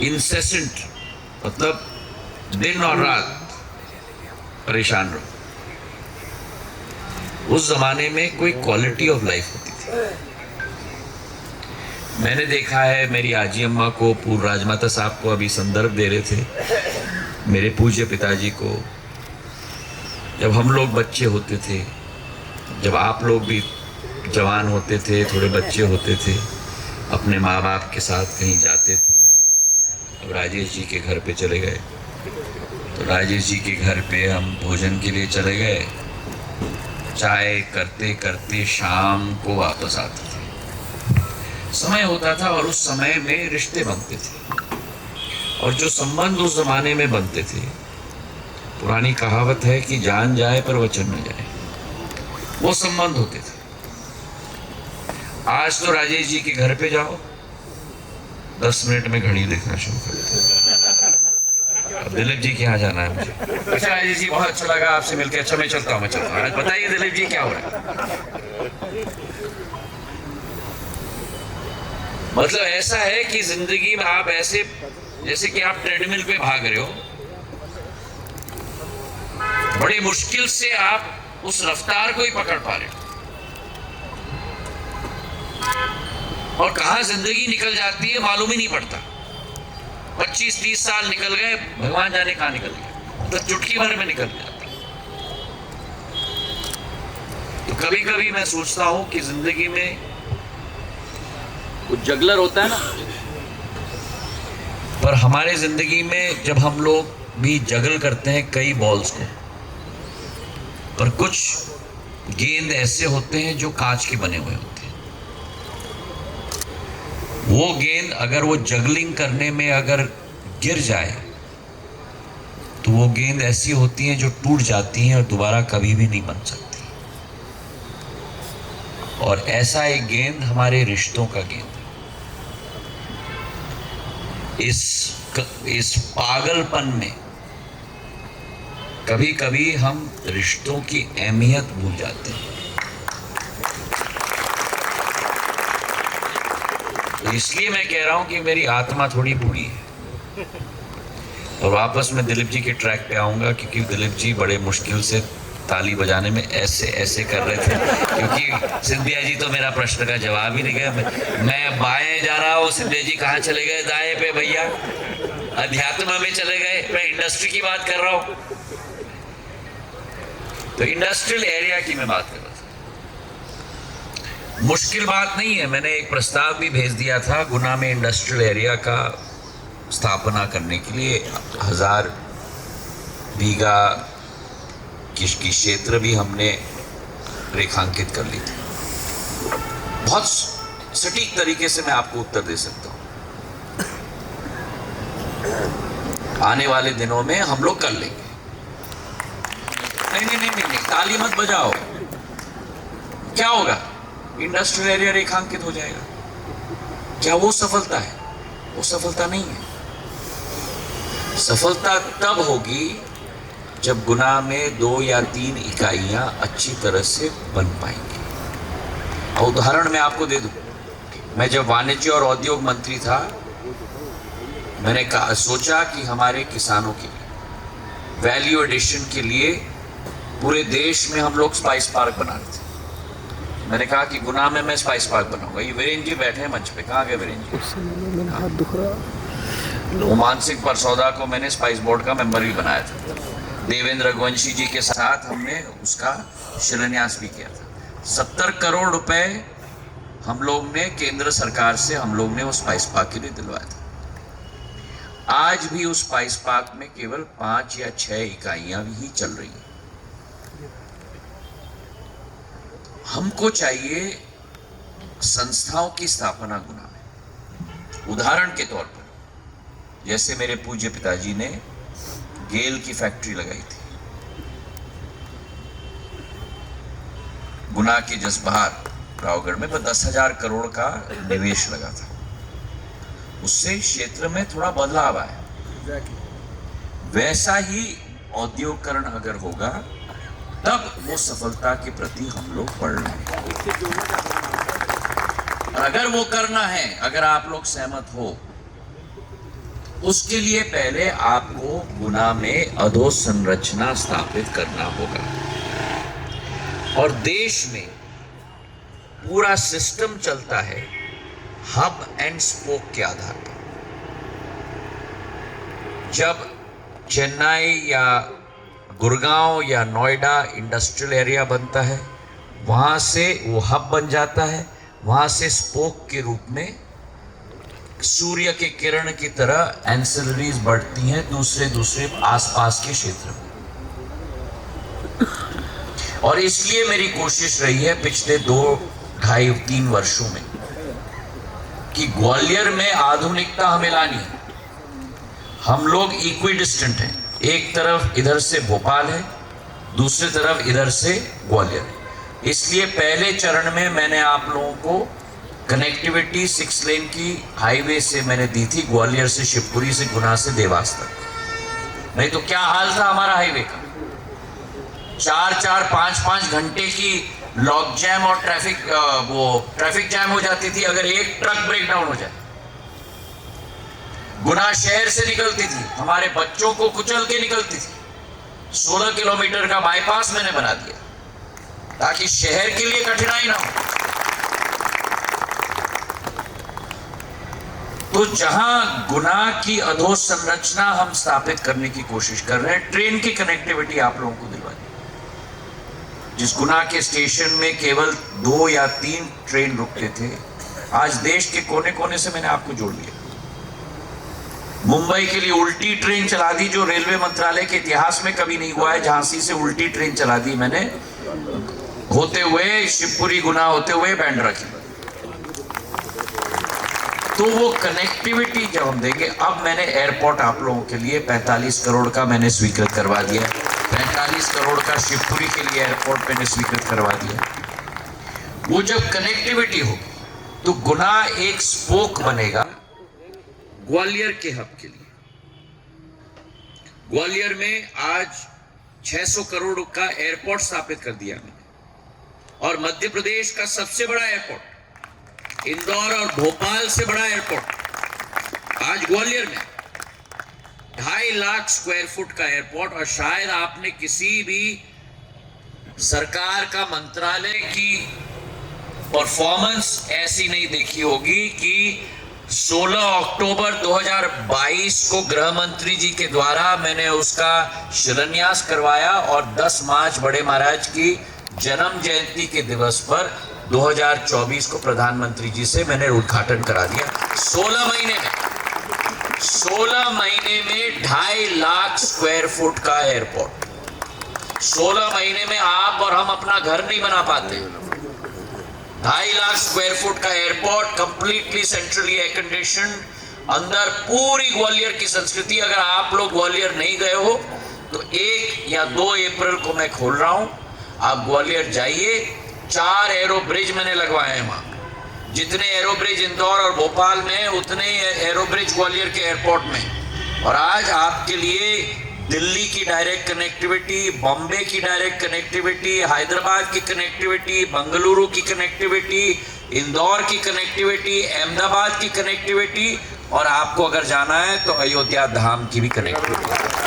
इंसेसेंट, मतलब दिन और रात परेशान रहो। उस जमाने में कोई क्वालिटी ऑफ लाइफ होती थी। मैंने देखा है, मेरी आजी अम्मा को, पूर्व राजमाता साहब को अभी संदर्भ दे रहे थे, मेरे पूज्य पिताजी को, जब हम लोग बच्चे होते थे, जब आप लोग भी जवान होते थे, थोड़े बच्चे होते थे, अपने माँ बाप के साथ कहीं जाते थे। अब राजेश जी के घर पे चले गए, तो राजेश जी के घर पे हम भोजन के लिए चले गए, चाय करते करते शाम को वापस आते थे। समय होता था और उस समय में रिश्ते बनते थे, और जो संबंध उस जमाने में बनते थे, पुरानी कहावत है कि जान जाए पर वचन न जाए, वो संबंध होते थे। आज तो राजेश जी के घर पे जाओ, 10 मिनट में घड़ी देखना शुरू कर देते। अब दिलीप जी के यहाँ जाना है मुझे। अच्छा राजेश जी, बहुत अच्छा लगा आपसे मिलकर। अच्छा, मैं चलता हूँ। बताइए दिलीप जी, क्या हो रहा है? मतलब ऐसा है कि जिंदगी में आप ऐसे, जैसे कि आप ट्रेडमिल पे भाग रहे हो, बड़ी मुश्किल से आप उस रफ्तार को ही पकड़ पा रहे हो, और कहां जिंदगी निकल जाती है मालूम ही नहीं पड़ता। 25-30 साल निकल गए, भगवान जाने कहां निकल गए, तो चुटकी भर में निकल जाता। तो कभी कभी मैं सोचता हूं कि जिंदगी में कुछ जगलर होता है ना, पर हमारे जिंदगी में जब हम लोग भी जगल करते हैं कई बॉल्स को, पर कुछ गेंद ऐसे होते हैं जो कांच के बने हुए होते हैं। वो गेंद अगर वो जगलिंग करने में अगर गिर जाए, तो वो गेंद ऐसी होती हैं जो टूट जाती हैं और दोबारा कभी भी नहीं बन सकती। और ऐसा एक गेंद हमारे रिश्तों का गेंद है। इस पागलपन में कभी कभी हम रिश्तों की अहमियत भूल जाते हैं। तो इसलिए मैं कह रहा हूं कि मेरी आत्मा थोड़ी बूढ़ी है। और वापस मैं दिलीप जी के ट्रैक पे आऊंगा, क्योंकि दिलीप जी बड़े मुश्किल से ताली बजाने में ऐसे ऐसे कर रहे थे, क्योंकि सिंधिया जी तो मेरा प्रश्न का जवाब ही नहीं गया। मैं बाएं जा रहा हूँ, सिंधिया जी कहाँ चले गए? दाएं पे भैया, अध्यात्म में चले गए। मैं इंडस्ट्री की बात कर रहा हूँ, तो इंडस्ट्रियल एरिया की मैं बात कर रहा था। मुश्किल बात नहीं है, मैंने एक प्रस्ताव भी भेज दिया था गुना में इंडस्ट्रियल एरिया का स्थापना करने के लिए। 1000 बीघा की क्षेत्र भी हमने रेखांकित कर ली थी। बहुत सटीक तरीके से मैं आपको उत्तर दे सकता हूं। आने वाले दिनों में हम लोग कर लेंगे। नहीं, ताली मत बजाओ। क्या होगा? इंडस्ट्रियल एरिया रेखांकित हो जाएगा। क्या वो सफलता है? वो सफलता नहीं है। सफलता तब होगी जब गुना में 2 या 3 इकाइयां अच्छी तरह से बन पाएंगी। और उदाहरण मैं आपको दे दूं, मैं जब वाणिज्य और उद्योग मंत्री था, मैंने सोचा कि हमारे किसानों के लिए वैल्यू एडिशन के लिए पूरे देश में हम लोग स्पाइस पार्क बना रहे थे। मैंने कहा कि गुना में मैं स्पाइस पार्क बनाऊंगा। ये वीरेंद्र जी बैठे हैं मंच पे, कहाँ गए वीरेंद्र जी? हाथ दुख रहा। मानसिक परसौदा को मैंने स्पाइस बोर्ड का मेंबर भी बनाया था। देवेंद्र रघुवंशी जी के साथ हमने उसका शिलान्यास भी किया था। 70 करोड़ रुपए हम लोग ने केंद्र सरकार से हम लोग ने वो स्पाइस पार्क के लिए दिलवाया था। आज भी उस स्पाइस पार्क में केवल 5 या 6 इकाइयां ही चल रही हैं। हमको चाहिए संस्थाओं की स्थापना गुना में। उदाहरण के तौर पर जैसे मेरे पूज्य पिताजी ने गेल की फैक्ट्री लगाई थी गुना के जसबहार रावगढ़ में, 10,000 करोड़ का निवेश लगा था। उससे क्षेत्र में थोड़ा बदलाव आया। वैसा ही औद्योगिकरण अगर होगा तब वो सफलता के प्रति हम लोग बढ़ रहे हैं। और अगर वो करना है, अगर आप लोग सहमत हो, उसके लिए पहले आपको गुना में अधोसंरचना स्थापित करना होगा। और देश में पूरा सिस्टम चलता है हब एंड स्पोक के आधार पर। जब चेन्नई या गुड़गांव या नोएडा इंडस्ट्रियल एरिया बनता है, वहां से वो हब बन जाता है, वहां से स्पोक के रूप में सूर्य के किरण की तरह एंसिलरीज बढ़ती हैं दूसरे आसपास के क्षेत्र में। और इसलिए मेरी कोशिश रही है पिछले 2, 2.5, 3 वर्षों में कि ग्वालियर में आधुनिकता हमें लानी है। हम लोग इक्विडिस्टेंट हैं, एक तरफ इधर से भोपाल है, दूसरी तरफ इधर से ग्वालियर। इसलिए पहले चरण में मैंने आप लोगों को कनेक्टिविटी 6 लेन की हाईवे से मैंने दी थी, ग्वालियर से शिवपुरी से गुना से देवास तक। नहीं तो क्या हाल था हमारा हाईवे का, 4-4, 5-5 घंटे की लॉक जैम और ट्रैफिक जैम हो जाती थी अगर एक ट्रक ब्रेक डाउन हो जाए। गुना शहर से निकलती थी, हमारे बच्चों को कुचल के निकलती थी। 16 किलोमीटर का बाईपास मैंने बना दिया ताकि शहर के लिए कठिनाई ना हो। तो जहां गुना की अधोसंरचना हम स्थापित करने की कोशिश कर रहे हैं, ट्रेन की कनेक्टिविटी आप लोगों को दिलवा दी। जिस गुना के स्टेशन में केवल 2 या 3 ट्रेन रुकते थे, आज देश के कोने कोने से मैंने आपको जोड़ दिया। मुंबई के लिए उल्टी ट्रेन चला दी, जो रेलवे मंत्रालय के इतिहास में कभी नहीं हुआ है। झांसी से उल्टी ट्रेन चला दी मैंने, होते हुए शिवपुरी, गुना होते हुए बांद्रा की। तो वो कनेक्टिविटी जब हम देंगे, अब मैंने एयरपोर्ट आप लोगों के लिए 45 करोड़ का मैंने स्वीकृत करवा दिया है। 45 करोड़ का शिवपुरी के लिए एयरपोर्ट मैंने स्वीकृत करवा दिया। वो जब कनेक्टिविटी होगी तो गुना एक स्पोक बनेगा ग्वालियर के हब के लिए। ग्वालियर में आज 600 करोड़ का एयरपोर्ट स्थापित कर दिया मैंने, और मध्य प्रदेश का सबसे बड़ा एयरपोर्ट, इंदौर और भोपाल से बड़ा एयरपोर्ट आज ग्वालियर में, 2.5 लाख स्क्वायर फुट का एयरपोर्ट। और शायद आपने किसी भी सरकार का मंत्रालय की परफॉर्मेंस ऐसी नहीं देखी होगी कि 16 अक्टूबर 2022 को गृह मंत्री जी के द्वारा मैंने उसका शिलान्यास करवाया, और 10 मार्च बड़े महाराज की जन्म जयंती के दिवस पर 2024 को प्रधानमंत्री जी से मैंने उद्घाटन करा दिया। 16 महीने में 2.5 लाख स्क्वायर फुट का एयरपोर्ट। 16 महीने में आप और हम अपना घर नहीं बना पाते। 2.5 लाख स्क्वायर फुट का airport, completely centrally air condition, अंदर पूरी ग्वालियर की संस्कृति। अगर आप लोग ग्वालियर नहीं गए हो तो 1 या 2 अप्रैल को मैं खोल रहा हूं, आप ग्वालियर जाइए। 4 एरो ब्रिज मैंने लगवाए हैं वहां। जितने एरो ब्रिज इंदौर और भोपाल में, उतने एरो ब्रिज ग्वालियर के एयरपोर्ट में। और आज आपके लिए दिल्ली की डायरेक्ट कनेक्टिविटी, बॉम्बे की डायरेक्ट कनेक्टिविटी, हैदराबाद की कनेक्टिविटी, बंगलुरु की कनेक्टिविटी, इंदौर की कनेक्टिविटी, अहमदाबाद की कनेक्टिविटी, और आपको अगर जाना है तो अयोध्या धाम की भी कनेक्टिविटी।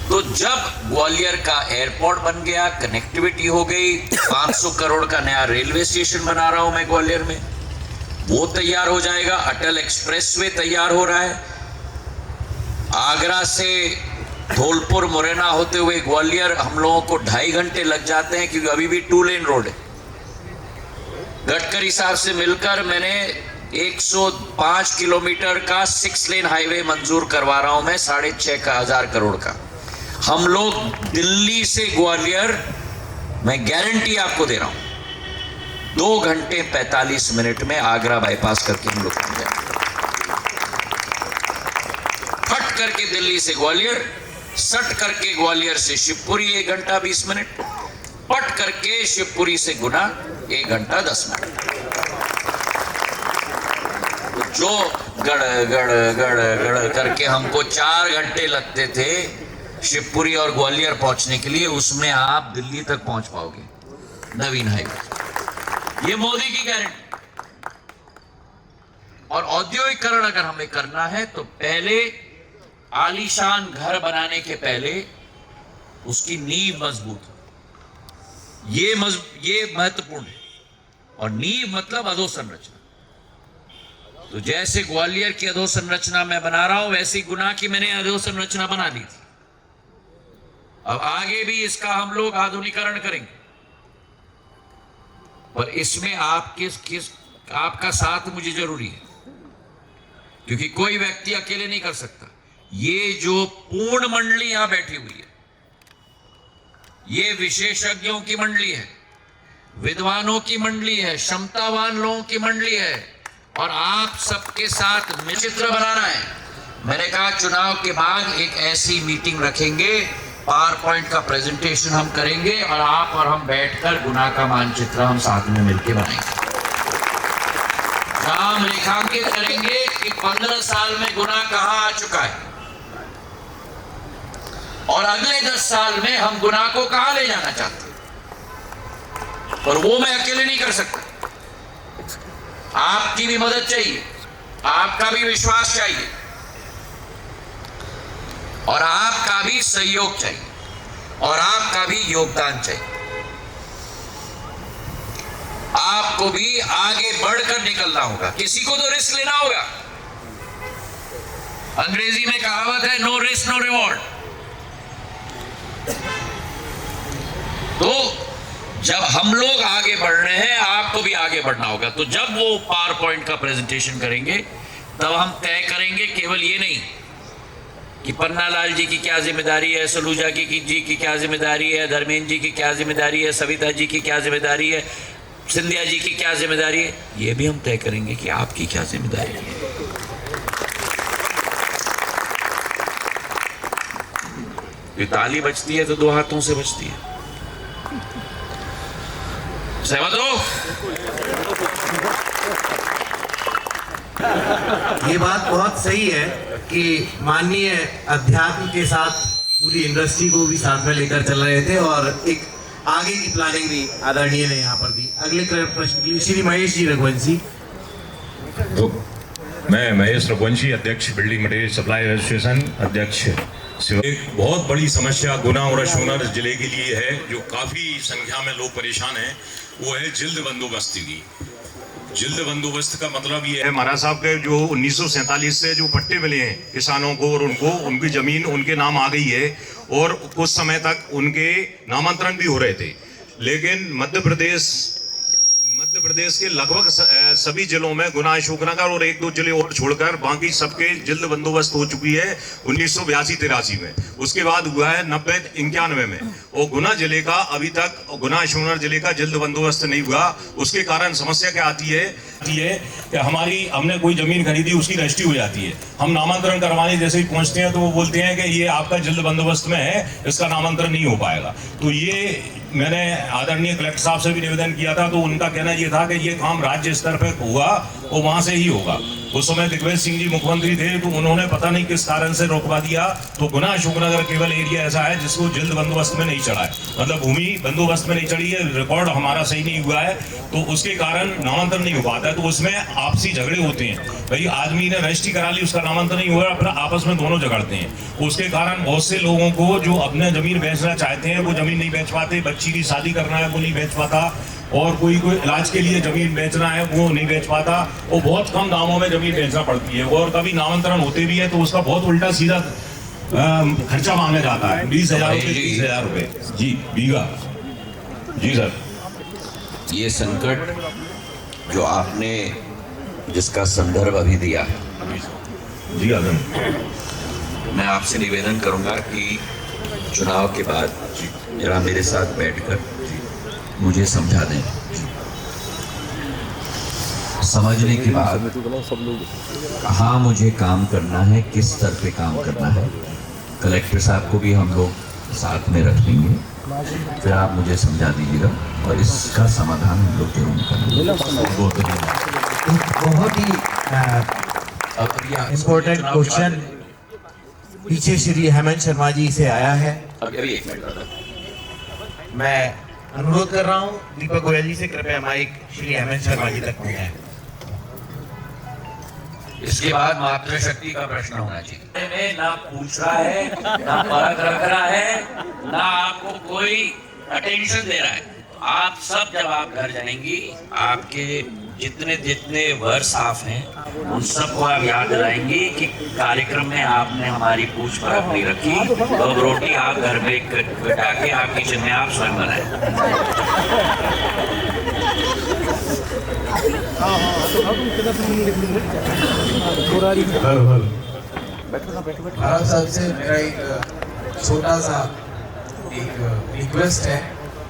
तो जब ग्वालियर का एयरपोर्ट बन गया, कनेक्टिविटी हो गई, 500 करोड़ का नया रेलवे स्टेशन बना रहा हूं मैं ग्वालियर में, वो तैयार हो जाएगा। अटल एक्सप्रेसवे तैयार हो रहा है। आगरा से धौलपुर मुरैना होते हुए ग्वालियर हम लोगों को 2.5 घंटे लग जाते हैं, क्योंकि अभी भी 2 लेन रोड है। गडकरी साहब से मिलकर मैंने 105 किलोमीटर का 6 लेन हाईवे मंजूर करवा रहा हूं मैं, 6,500 करोड़ का। हम लोग दिल्ली से ग्वालियर, मैं गारंटी आपको दे रहा हूं, 2 घंटे 45 मिनट में आगरा बाईपास करके हम लोग पहुंच जाएंगे। फट करके दिल्ली से ग्वालियर, सट करके ग्वालियर से शिवपुरी 1 घंटा 20 मिनट, पट करके शिवपुरी से गुना 1 घंटा 10 मिनट। जो गड़ गड़ गड़ गड़ करके हमको 4 घंटे लगते थे शिवपुरी और ग्वालियर पहुंचने के लिए, उसमें आप दिल्ली तक पहुंच पाओगे नवीन हाईवे। ये मोदी की गारंटी। और औद्योगिकरण अगर हमें करना है तो पहले आलीशान घर बनाने के पहले उसकी नींव मजबूत हो, ये महत्वपूर्ण है। और नींव मतलब अधोसंरचना। तो जैसे ग्वालियर की अधोसंरचना मैं बना रहा हूं, वैसी गुना की मैंने अधोसंरचना बना ली थी। अब आगे भी इसका हम लोग आधुनिकीकरण करेंगे, पर इसमें आपका साथ मुझे जरूरी है, क्योंकि कोई व्यक्ति अकेले नहीं कर सकता। ये जो पूर्ण मंडली यहां बैठी हुई है, ये विशेषज्ञों की मंडली है, विद्वानों की मंडली है, क्षमतावान लोगों की मंडली है, और आप सबके साथ चित्र बनाना है। मैंने कहा चुनाव के बाद एक ऐसी मीटिंग रखेंगे, पावर पॉइंट का प्रेजेंटेशन हम करेंगे और आप और हम बैठकर गुना का मानचित्र हम साथ में मिलकर बनाएंगे। नाम रेखांकित करेंगे कि 15 साल में गुना कहां आ चुका है और अगले 10 साल में हम गुना को कहां ले जाना चाहते हैं। और वो मैं अकेले नहीं कर सकता, आपकी भी मदद चाहिए, आपका भी विश्वास चाहिए और आपका भी सहयोग चाहिए और आपका भी योगदान चाहिए। आपको भी आगे बढ़कर निकलना होगा, किसी को तो रिस्क लेना होगा। अंग्रेजी में कहावत है, नो रिस्क नो रिवॉर्ड। तो जब हम लोग आगे बढ़ रहे हैं, आपको भी आगे बढ़ना होगा। तो जब वो पावर पॉइंट का प्रेजेंटेशन करेंगे, तब हम तय करेंगे केवल ये नहीं कि पन्ना लाल जी की क्या जिम्मेदारी है, सलूजा जी की क्या जिम्मेदारी है, धर्मेंद्र जी की क्या जिम्मेदारी है, सविता जी की क्या जिम्मेदारी है, सिंधिया जी की क्या जिम्मेदारी है। ये भी हम तय करेंगे कि आपकी क्या जिम्मेदारी है। ये ताली बजती है तो 2 हाथों से बजती है। सहमत हो? ये बात बहुत सही है कि माननीय अध्यात्म के साथ पूरी इंडस्ट्री को भी साथ में लेकर चल रहे थे और एक आगे की प्लानिंग भी आदरणीय ने यहाँ पर दी। अगले प्रश्न के लिए श्री महेश जी रघुवंशी। तो मैं महेश रघुवंशी, अध्यक्ष बिल्डिंग मटेरियल सप्लाई एसोसिएशन, अध्यक्ष। एक बहुत बड़ी समस्या गुना और अशोकनगर जिले के लिए है, जो काफी संख्या में लोग परेशान हैं, वो है जिल्द बंदोबस्ती की। जिल्द बंदोबस्त का मतलब ये है, महाराज साहब के जो 1947 से जो पट्टे मिले हैं किसानों को और उनकी जमीन उनके नाम आ गई है और कुछ समय तक उनके नामांतरण भी हो रहे थे, लेकिन मध्य प्रदेश के लगभग सभी जिलों में गुना, अशोकनगर और 1-2 जिले और छोड़कर बाकी सबके जिल्द बंदोबस्त हो चुकी है 1982-83 में। उसके बाद हुआ है 90-91 में, और गुना जिले का अभी तक, गुना अशोकनगर जिले का जिल्द बंदोबस्त नहीं हुआ। उसके कारण समस्या क्या आती है कि हमने कोई जमीन खरीदी, उसकी रजिस्ट्री हो जाती है, हम नामांतरण करवाने जैसे ही पहुंचते हैं तो वो बोलते हैं कि ये आपका जिल्द बंदोबस्त में है, इसका नामांतरण नहीं हो पाएगा। तो ये मैंने आदरणीय कलेक्टर साहब से भी निवेदन किया था, तो उनका कहना ये था कि ये काम राज्य स्तर पर होगा और वहां से ही होगा। उस समय दिग्विजय सिंह जी मुख्यमंत्री थे, तो उन्होंने पता नहीं किस कारण से रोकवा दिया। तो गुना अशोकनगर केवल एरिया ऐसा है जिसको जिल्द बंदोबस्त में नहीं चढ़ा है, मतलब भूमि बंदोबस्त में नहीं चढ़ी है, रिकॉर्ड हमारा सही नहीं हुआ है, तो उसके कारण नामांतरण नहीं हो पाता है। तो उसमें आपसी झगड़े होते हैं, भाई आदमी ने रजिस्ट्री करा ली, उसका नामांतरण नहीं हुआ, फिर आपस में दोनों झगड़ते हैं। उसके कारण बहुत से लोगों को जो अपने जमीन बेचना चाहते हैं वो जमीन नहीं बेच पाते, बच्ची की शादी करना है वो नहीं बेच पाता, और कोई इलाज के लिए जमीन बेचना है वो नहीं बेच पाता, और बहुत कम दामों में जमीन बेचना पड़ती है। और कभी नामांतरण होते भी है तो उसका बहुत उल्टा सीधा खर्चा मांगा जाता है, 20,000 रुपये, 30,000 रुपये जी बीघा। जी सर, ये संकट जो आपने जिसका संदर्भ अभी दिया है, जी आदम। मैं आपसे निवेदन करूंगा कि चुनाव के बाद जरा मेरे साथ बैठकर मुझे समझा दें। समझने के बाद कहाँ मुझे काम करना है, किस स्तर पे काम करना है, कलेक्टर साहब को भी हम लोग साथ में रख लेंगे, फिर आप मुझे समझा दीजिएगा और इसका समाधान हम लोग जरूर करेंगे। बहुत ही इम्पोर्टेंट क्वेश्चन पीछे श्री हेमंत शर्मा जी से आया है। अभी एक मिनट दादा। मैं अनुरोध कर रहा हूँ दीपक गोयल जी से, कृपया माइक श्री हेमंत शर्मा जी तक पहुँचाएं। इसके बाद मातृशक्ति का प्रश्न होना चाहिए। में ना पूछ रहा है, ना परख रख रहा है, ना आपको कोई अटेंशन दे रहा है। आप सब जब आप घर जाएंगी, आपके जितने जितने वर्ष साफ हैं उन सबको आप याद दिलाएंगी कि कार्यक्रम में आपने हमारी पूछ परख नहीं रखी, तो अब रोटी आप घर में कटा के आप किचन में आप स्वयं बनाए। भारत साहब से मेरा एक छोटा सा एक रिक्वेस्ट है,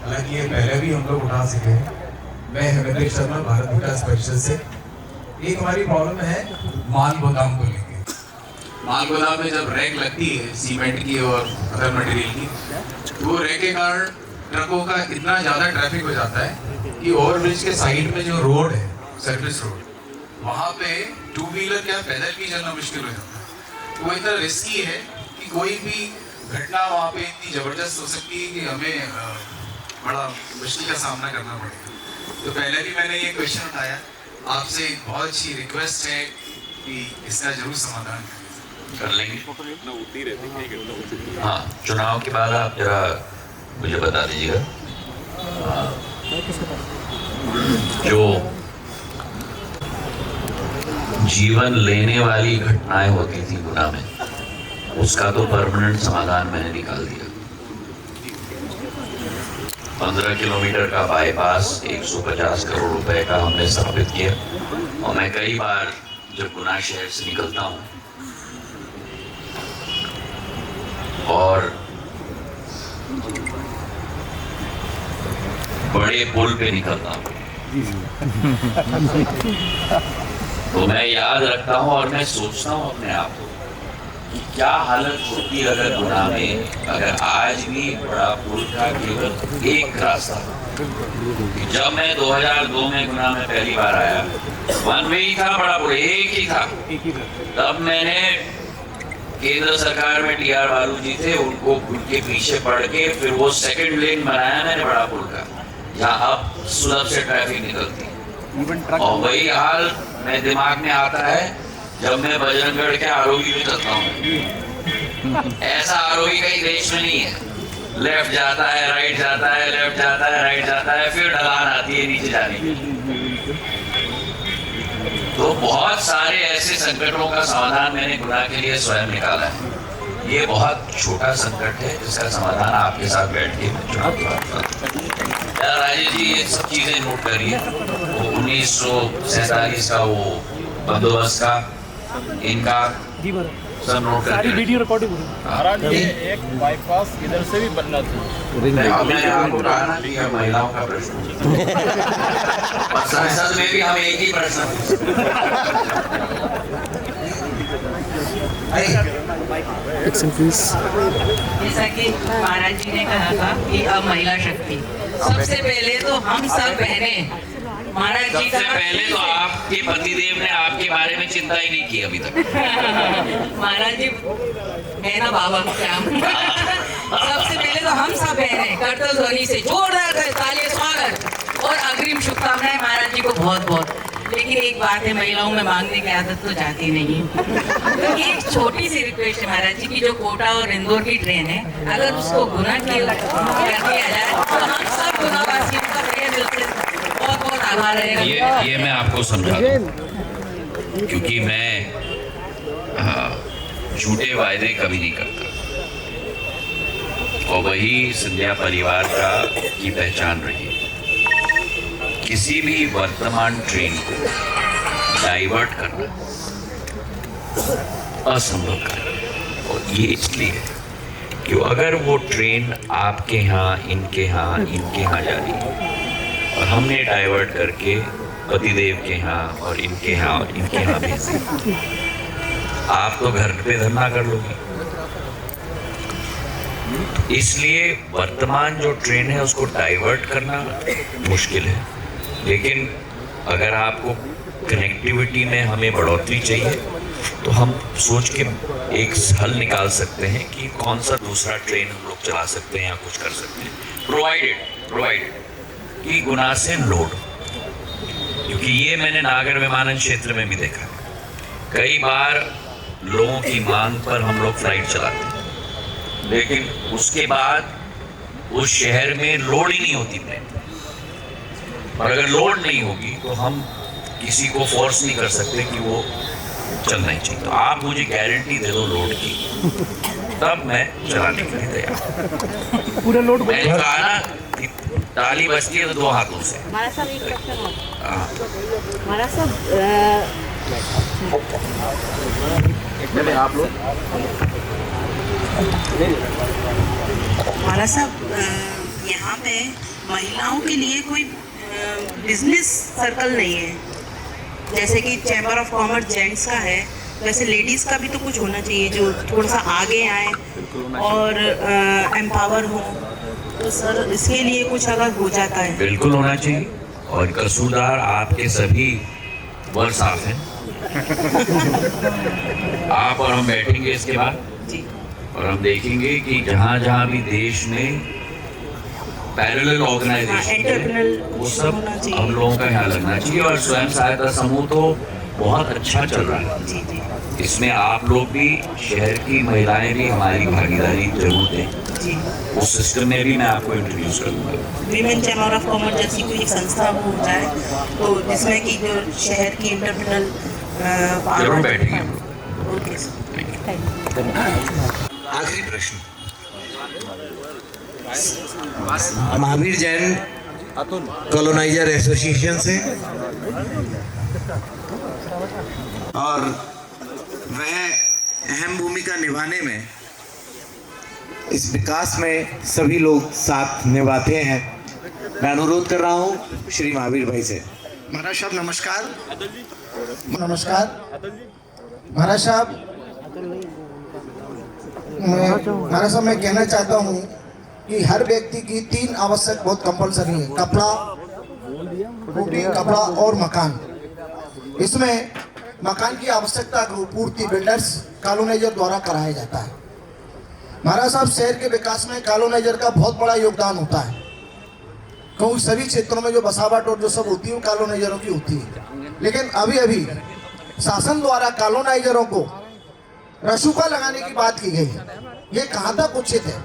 हालांकि ये पहले भी हम लोग उठा सके हैं। मैं हेमंत शर्मा, भारत विकास परिषद से। एक हमारी प्रॉब्लम है माल गोदाम को लेकर। माल गोदाम में जब रैक लगती है सीमेंट की और अदर मटेरियल की, तो वो रैक के कारण ट्रकों का इतना ज़्यादा ट्रैफिक हो जाता है कि ओवरब्रिज के साइड में जो रोड है, सर्विस रोड, वहाँ पे टू व्हीलर क्या पैदल भी चलना मुश्किल हो जाता है। वो इतना रिस्की है कि कोई भी घटना वहाँ पे इतनी ज़बरदस्त हो सकती है कि हमें बड़ा मुश्किल का सामना करना पड़ेगा। तो पहले भी मैंने ये क्वेश्चन उठाया, आपसे एक बहुत अच्छी रिक्वेस्ट है कि इसका जरूर समाधान कर लेंगे। हाँ, चुनाव के बाद आप जरा मुझे बता दीजिएगा जो जीवन लेने वाली घटनाएं होती थी गुना में, उसका तो परमानेंट समाधान मैंने निकाल दिया। 15 किलोमीटर का बाईपास 150 करोड़ रुपए का हमने स्थापित किया। और मैं कई बार जब गुना शहर से निकलता हूँ और बड़े पुल पे निकलता हूँ तो मैं याद रखता हूँ और मैं सोचता हूँ अपने आप को कि क्या हालत होती अगर गुना में अगर आज भी बड़ा पुल का केवल एक रास्ता। जब मैं 2002 में गुना में पहली बार आया, वन वे ही था, बड़ा पुल एक ही था। तब मैंने केंद्र सरकार में टी.आर. बालू जी थे, उनके पीछे पड़ के फिर वो सेकंड लेन बनाया मैंने बड़ा पुल का, जहाँ अब सुलभ से ट्रैफिक निकलती है। और वही हाल मेरे दिमाग में आता है जब मैं बजरंगगढ़ के आरोही में चलता हूँ। ऐसा आरोही कहीं देश में नहीं है। लेफ्ट जाता है, राइट जाता है, लेफ्ट जाता है, राइट जाता है, फिर ढलान आती है नीचे जाने की। तो बहुत सारे ऐसे संकटों का समाधान मैंने गुना के लिए स्वयं निकाला है। ये बहुत छोटा संकट है जिसका समाधान आपके साथ बैठ के चुनाव के बाद राजेश जी ये सब चीजें नोट करिए। वो 1947 का वो बंदोबस्त का इनका सब नोट करिए। वीडियो रिकॉर्डिंग एक बाईपास इधर से भी बनना था। मैंने आपको कहा ना कि यह महिलाओं का प्रश्न और संसद में भी हम एक ही प्रश्न जैसा कि महाराज जी ने कहा था कि अब महिला शक्ति, सबसे पहले तो हम सब बहनें, महाराज जी सबसे पहले तो आपके पतिदेव ने आपके बारे में चिंता ही नहीं की अभी तक। महाराज जी है ना बाबा श्याम। सबसे पहले तो हम सब बहनें कर्तव्य ध्वनि से जोरदार तालियां स्वागत और अग्रिम शुभकामनाएं महाराज जी को बहुत बहुत। लेकिन एक बात है, महिलाओं में मांगने की आदत तो जाती नहीं है। तो एक छोटी सी रिक्वेस्ट है महाराज जी की, जो कोटा और इंदौर की ट्रेन है, अगर उसको गुना कर दिया जाए तो हम सब गुनावासियों का बहुत बहुत आभार रहेगा। ये मैं आपको समझा दूं, क्योंकि मैं झूठे वायदे कभी नहीं करता और वही संध्या परिवार की पहचान रही किसी भी वर्तमान ट्रेन को डाइवर्ट करना असंभव है। और ये इसलिए है कि अगर वो ट्रेन आपके यहाँ, इनके यहाँ जा रही है और हमने डाइवर्ट करके पतिदेव के यहाँ और इनके यहाँ भेज दी, आप तो घर पे धरना कर लोगे। इसलिए वर्तमान जो ट्रेन है उसको डाइवर्ट करना मुश्किल है, लेकिन अगर आपको कनेक्टिविटी में हमें बढ़ोतरी चाहिए तो हम सोच के एक हल निकाल सकते हैं कि कौन सा दूसरा ट्रेन हम लोग चला सकते हैं या कुछ कर सकते हैं, प्रोवाइडेड कि गुना से लोड। क्योंकि ये मैंने नागर विमानन क्षेत्र में भी देखा, कई बार लोगों की मांग पर हम लोग फ्लाइट चलाते हैं, लेकिन उसके बाद उस शहर में लोड ही नहीं होती प्लेन। और अगर लोड नहीं होगी तो हम किसी को फोर्स नहीं कर सकते कि वो चलना ही चाहिए। तो आप मुझे गारंटी दे दो लोड की, तब मैं चलाने के लिए तैयार। पूरा लोड मैंने कहा ना कि ताली बजती है तो दो हाथों से। हमारा सब एक क्वेश्चन हो, हाँ, हमारा सब आप लोग हमारा सब यहाँ पे महिलाओं के लिए कोई बिजनेस सर्कल नहीं है, जैसे कि चैम्बर ऑफ कॉमर्स जेंट्स का है, वैसे लेडीज़ का भी तो कुछ होना चाहिए जो थोड़ा सा आगे आए और एम्पावर हो। तो सर इसके लिए कुछ अगर हो जाता है। बिल्कुल होना चाहिए, और कसूरदार आपके सभी वर्ग साफ हैं। आप और हम बैठेंगे इसके बाद और हम देखेंगे कि जहाँ जहाँ भी देश में पैरेलल ऑर्गेनाइजेशन वो सब हम लोगों का ख्याल रखना चाहिए। और स्वयं सहायता समूह तो बहुत अच्छा चल रहा है, इसमें आप लोग भी, शहर की महिलाएं भी हमारी भागीदारी जरूर दें। उस सिस्टम में भी मैं आपको इंट्रोड्यूस करूँगा। विमेन चैम्बर ऑफ कॉमर्स जैसी कोई एक संस्था हो जाए तो जिसमें कि जो शहर की इंटरनल जरूर बैठेंगे हम लोग। Okay sir. आखिरी प्रश्न, महावीर जैन कॉलोनाइजर एसोसिएशन से, और वह अहम भूमिका निभाने में, इस विकास में सभी लोग साथ निभाते हैं। मैं अनुरोध कर रहा हूं श्री महावीर भाई से। महाराज साहब नमस्कार। नमस्कार महाराज साहब। महाराज साहब मैं कहना चाहता हूँ कि हर व्यक्ति की 3 आवश्यक बहुत कंपलसरी है, कपड़ा, रोटी, कपड़ा और मकान। इसमें मकान की आवश्यकता की पूर्ति बिल्डर्स कॉलोनाइजर द्वारा कराया जाता है। महाराज साहब शहर के विकास में कॉलोनाइजर का बहुत बड़ा योगदान होता है, क्योंकि सभी क्षेत्रों में जो बसावट और जो सब होती है वो कॉलोनाइजरों की होती है। लेकिन अभी अभी शासन द्वारा कॉलोनाइजरों को रासुका लगाने की बात की गई है, ये कहाँ तक उचित है?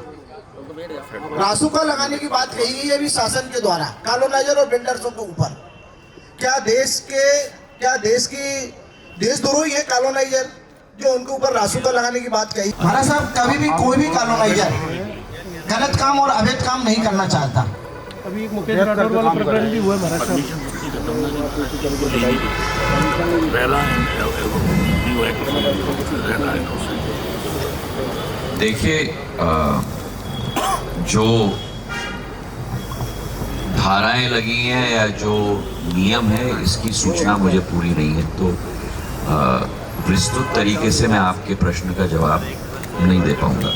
रासुका लगाने की बात कही गई है अभी शासन के द्वारा कॉलोनाइजर और बिल्डर्सों के ऊपर। क्या देशद्रोही है कॉलोनाइजर जो उनके ऊपर रासुका लगाने की बात कही? महाराज साहब कभी भी कोई भी कॉलोनाइजर गलत काम और अवैध काम नहीं करना चाहता। अभी एक मुकेश राठौर वाला प्रकरण भी हुआ है महाराज साहब। देखिए, जो धाराएं लगी हैं या जो नियम है, इसकी सूचना मुझे पूरी नहीं है, तो विस्तृत तरीके से मैं आपके प्रश्न का जवाब नहीं दे पाऊंगा।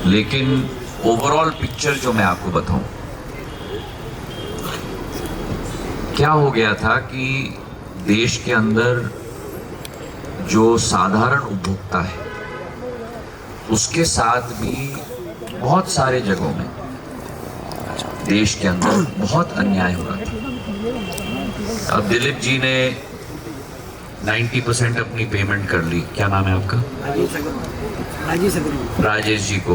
लेकिन ओवरऑल पिक्चर जो मैं आपको बताऊं, क्या हो गया था कि देश के अंदर जो साधारण उपभोक्ता है उसके साथ भी बहुत सारे जगहों में देश के अंदर बहुत अन्याय हो रहा था। अब दिलीप जी ने 90% अपनी पेमेंट कर ली। क्या नाम है आपका? राजेश जी को।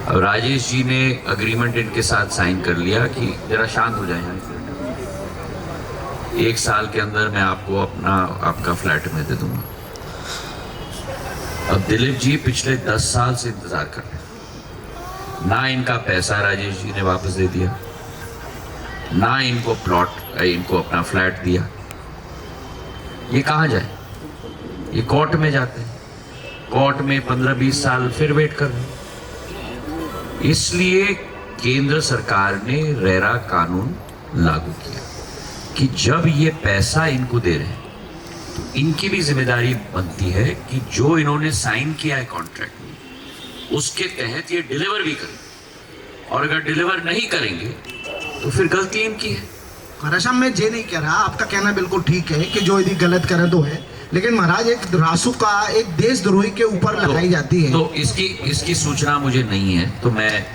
अब राजेश जी ने अग्रीमेंट इनके साथ साइन कर लिया कि जरा शांत हो जाए, 1 साल के अंदर मैं आपको आपका फ्लैट में दे दूंगा। अब दिलीप जी पिछले 10 साल से इंतजार कर रहे हैं, ना इनका पैसा राजेश जी ने वापस दे दिया, ना इनको प्लॉट, इनको अपना फ्लैट दिया, ये कहाँ जाए? ये कोर्ट में जाते हैं, कोर्ट में 15-20 साल फिर वेट कर रहे हैं। इसलिए केंद्र सरकार ने रेरा कानून लागू किया कि जब ये पैसा इनको दे रहे हैं तो इनकी भी जिम्मेदारी बनती है कि जो इन्होंने साइन किया है कॉन्ट्रैक्ट में उसके तहत ये डिलीवर भी करें, और अगर डिलीवर नहीं करेंगे तो फिर गलती इनकी है। महाराज साहब, मैं ये नहीं कह रहा, आपका कहना बिल्कुल ठीक है कि जो यदि गलत करे तो है, लेकिन महाराज एक रासुका एक देशद्रोही के ऊपर लगाई जाती है, तो इसकी सूचना मुझे नहीं है, तो मैं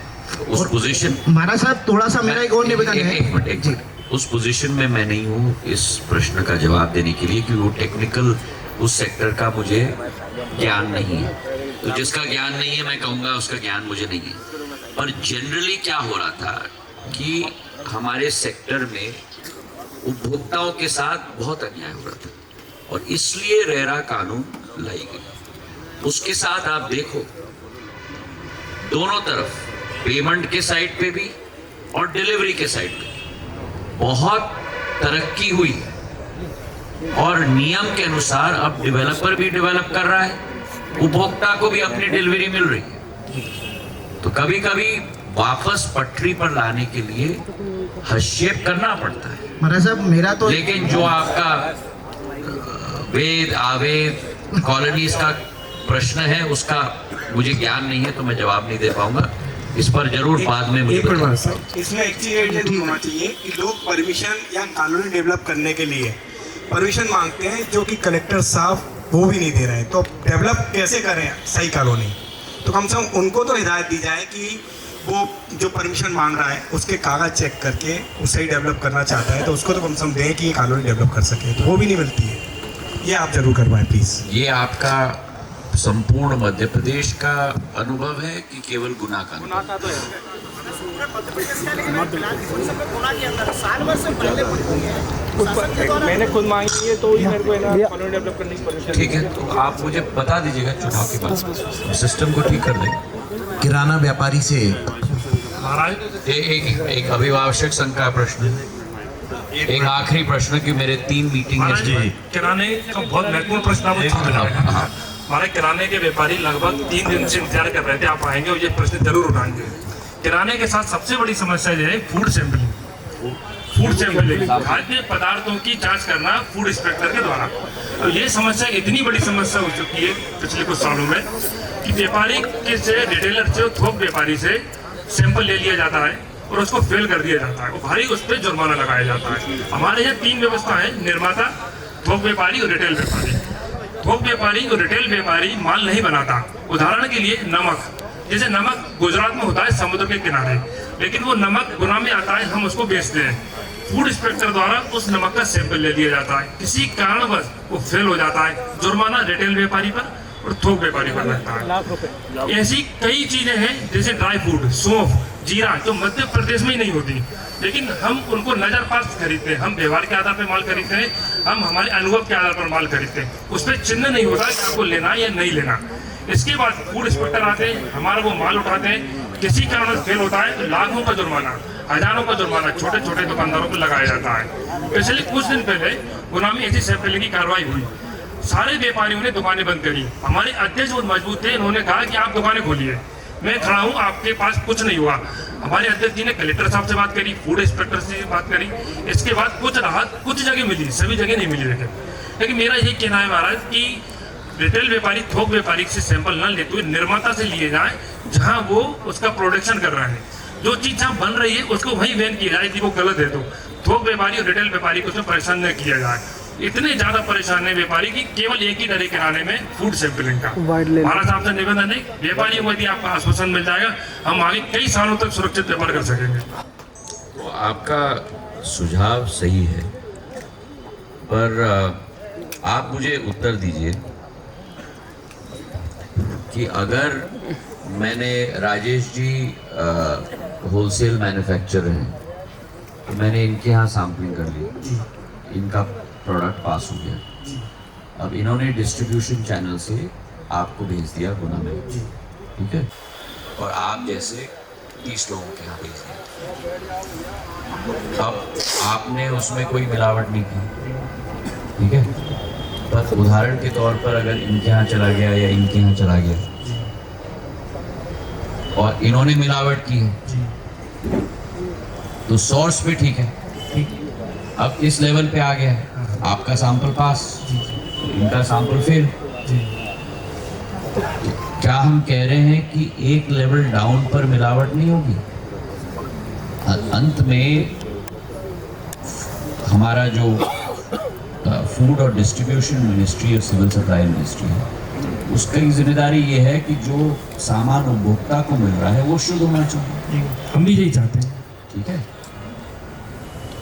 उस पोजीशन, महाराज साहब थोड़ा सा मेरा एक और निवेदन है। एक मिनट, उस पोजीशन में मैं नहीं हूँ इस प्रश्न का जवाब देने के लिए, क्योंकि वो टेक्निकल उस सेक्टर का मुझे ज्ञान नहीं है। तो जिसका ज्ञान नहीं है मैं कहूँगा उसका ज्ञान मुझे नहीं है। पर जनरली क्या हो रहा था कि हमारे सेक्टर में उपभोक्ताओं के साथ बहुत अन्याय हो रहा था, और इसलिए रेरा कानून लाई गई। उसके साथ आप देखो दोनों तरफ, पेमेंट के साइड पे भी और डिलीवरी के साइड पे बहुत तरक्की हुई है, और नियम के अनुसार अब डेवलपर भी डेवलप कर रहा है, उपभोक्ता को भी अपनी डिलीवरी मिल रही है। तो कभी कभी वापस पटरी पर लाने के लिए हस्तक्षेप करना पड़ता है महाराज साहब मेरा तो, लेकिन जो आपका वेद आवेद कॉलोनीज का प्रश्न है उसका मुझे ज्ञान नहीं है, तो मैं जवाब नहीं दे पाऊंगा। इस पर जरूर बाद में मुझे इसमें एक चीज होना चाहिए कि लोग परमिशन या कॉलोनी डेवलप करने के लिए परमिशन मांगते हैं, जो कि कलेक्टर साहब वो भी नहीं दे रहे हैं, तो डेवलप कैसे करें सही कॉलोनी? तो कम से कम उनको तो हिदायत दी जाए कि वो जो परमिशन मांग रहा है उसके कागज चेक करके वो सही डेवलप करना चाहता है तो उसको तो कम से कम दें कि ये कॉलोनी डेवलप कर सके, तो वो भी नहीं मिलती है। ये आप जरूर करवाएं प्लीज़। ये आपका संपूर्ण मध्य प्रदेश का अनुभव है कि केवल गुना का? तो है। मैंने खुद मांगी है तो ही मेरे को कॉलोनी डेवलप करने की परमिशन। ठीक है, तो आप मुझे बता दीजिएगा चुनाव के बाद, सिस्टम को ठीक कर देंगे। किराना व्यापारी से महाराज एक अभिभाषक संघ का प्रश्न है, एक आखिरी प्रश्न कि मेरे 3 मीटिंग है। किराने का बहुत महत्वपूर्ण प्रश्न आप छूट रहा है। हमारे किराने के व्यापारी लगभग 3 दिन से इंतजार कर रहे थे, आप आएंगे और ये प्रश्न जरूर उठाएंगे। किराने के साथ सबसे बड़ी समस्या जो है फूड सैंपलिंग, खाद्य पदार्थों की जांच करना फूड इंस्पेक्टर के द्वारा। तो ये समस्या इतनी बड़ी समस्या हो चुकी है पिछले कुछ सालों में कि व्यापारी के से, रिटेलर से, थोक व्यापारी से सैंपल ले लिया जाता है और उसको फेल कर दिया जाता है और भारी उस पर जुर्माना लगाया जाता है। हमारे यहाँ 3 व्यवस्था है, निर्माता, थोक व्यापारी और रिटेल व्यापारी। थोक व्यापारी और रिटेल व्यापारी माल नहीं बनाता। उदाहरण के लिए नमक, जैसे नमक गुजरात में होता है समुद्र के किनारे, लेकिन वो नमक गुना में आता है, हम उसको बेचते हैं। फूड इंस्पेक्टर द्वारा उस नमक का सैंपल ले लिया जाता है, किसी कारणवश वो फेल हो जाता है, जुर्माना रिटेल व्यापारी पर और थोक व्यापारी पर लगता है। ऐसी कई चीजें हैं जैसे ड्राई फ्रूट, सौंफ, जीरा, जो मध्य प्रदेश में ही नहीं होती, लेकिन हम उनको नजरपास खरीदते हैं। हम व्यवहार के आधार पर माल खरीदते हैं, हम हमारे अनुभव के आधार पर माल खरीदते हैं, उस पर चिन्ह नहीं होता कि आपको लेना है या नहीं लेना। इसके बाद फूड इंस्पेक्टर आते हैं, हमारा वो माल उठाते हैं, किसी कारण फेल होता है तो लाखों का जुर्माना, हजारों का जुर्माना छोटे छोटे दुकानदारों को लगाया जाता है। पिछले कुछ दिन पहले गुना में ऐसी सैंपलिंग की कार्रवाई हुई, सारे व्यापारियों ने दुकानें बंद करी। हमारे अध्यक्ष बहुत मजबूत थे, इन्होंने कहा कि आप दुकानें खोलिए, मैं खड़ा हूँ, आपके पास कुछ नहीं हुआ। हमारे अध्यक्ष जी ने कलेक्टर साहब से बात करी, फूड इंस्पेक्टर से बात करी, इसके बाद कुछ राहत कुछ जगह मिली, सभी जगह नहीं मिली। लेकिन मेरा यही कहना है महाराज कि रिटेल व्यापारी थोक व्यापारी से सैंपल न लेते हुए निर्माता से लिए जाए, जहाँ वो उसका प्रोडक्शन कर रहे हैं। जो चीज़ जहाँ बन रही है उसको वहीं बैन किया जाए, यदि वो गलत है तो थोक व्यापारी और रिटेल व्यापारी को उसमें परेशान न किया जाए। इतने ज्यादा परेशान है व्यापारी की केवल एक ही डरे किराने में फूड सैंपलिंग का। महाराज साहब से निवेदन है, व्यापारियों को यदि आपका आश्वासन मिल जाएगा, हम आगे कई सालों तक सुरक्षित व्यापार कर सकेंगे। तो आपका सुझाव सही है, पर आप मुझे उत्तर दीजिए कि अगर मैंने, राजेश जी होलसेल मैन्युफैक्चरर हैं, तो मैंने इनके यहाँ सैम्पलिंग कर ली, इनका प्रोडक्ट पास हो गया, अब इन्होंने डिस्ट्रीब्यूशन चैनल से आपको भेज दिया गुना में, ठीक है, और आप जैसे 30 लोगों के यहाँ भेज दिया। अब आपने उसमें कोई मिलावट नहीं की, ठीक है, पर उदाहरण के तौर पर अगर इनके यहाँ चला गया या इनके यहाँ चला गया और इन्होंने मिलावट की है तो सोर्स पे ठीक है, अब इस लेवल पे आ गया है, आपका सैंपल पास, इनका सैंपल फेल। क्या हम कह रहे हैं कि एक लेवल डाउन पर मिलावट नहीं होगी? अंत में हमारा जो फूड और डिस्ट्रीब्यूशन मिनिस्ट्री और सिविल सप्लाई मिनिस्ट्री है, उसकी जिम्मेदारी ये है कि जो सामान उपभोक्ता को मिल रहा है वो शुद्ध होना चाहिए। हम भी यही चाहते हैं, ठीक है।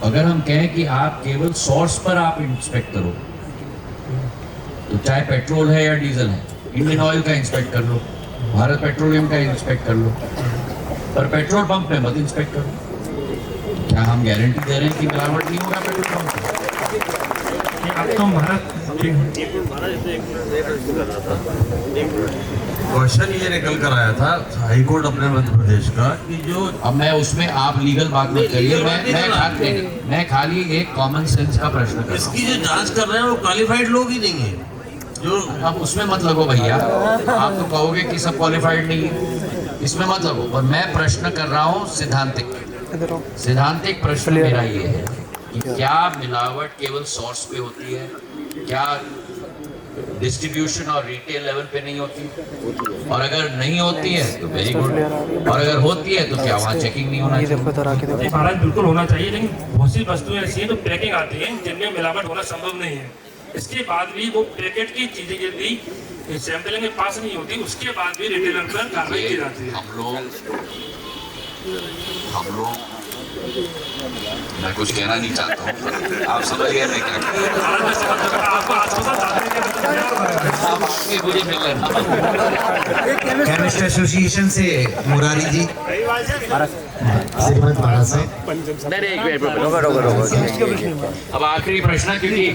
अगर हम कहें कि आप केवल सोर्स पर आप इंस्पेक्ट करो, तो चाहे पेट्रोल है या डीजल है, इंडियन ऑयल का इंस्पेक्ट कर लो, भारत पेट्रोलियम का इंस्पेक्ट कर लो, पर पेट्रोल पंप पे मत इंस्पेक्ट करो। क्या हम गारंटी दे रहे हैं कि मिलावट नहीं होगा पेट्रोल पंप पे? अब तो भारत क्वेश्चन ये निकल कर आया था हाई कोर्ट अपने मध्य प्रदेश का कि जो अब मैं उसमें आप लीगल बात मत करिए, मैं खाली एक कॉमन सेंस का प्रश्न कर रहा हूं। इसकी जो जांच कर रहे हैं वो क्वालिफाइड लोग ही नहीं है। जो अब उसमें मत लगो भैया, आप तो कहोगे कि सब क्वालिफाइड नहीं है, इसमें मत लगो। और मैं प्रश्न कर रहा हूँ सिद्धांतिक प्रश्न मेरा ये है कि क्या मिलावट केवल सोर्स पे होती है? क्या डिस्ट्रीब्यूशन और रिटेल लेवल पे नहीं होती? और अगर नहीं होती है तो वेरी गुड, और अगर होती है तो क्या वहाँ चेकिंग नहीं होना चाहिए? महाराज बिल्कुल होना चाहिए, लेकिन बहुत सी वस्तुएं ऐसी हैं जो पैकिंग आती हैं जिनमें मिलावट होना संभव नहीं है। इसके बाद भी वो पैकेट की चीजें यदि सैंपलिंग में पास नहीं होती, उसके बाद भी रिटेलर पर कार्रवाई की जाती है। हम लोग मैं कुछ कहना नहीं चाहता हूँ, आप समझिए मैं क्या मुझे मिल लेना। केमिस्ट एसोसिएशन से मुरारी जी, श्रीमंत महाराज साहब। अब आखिरी प्रश्न, क्योंकि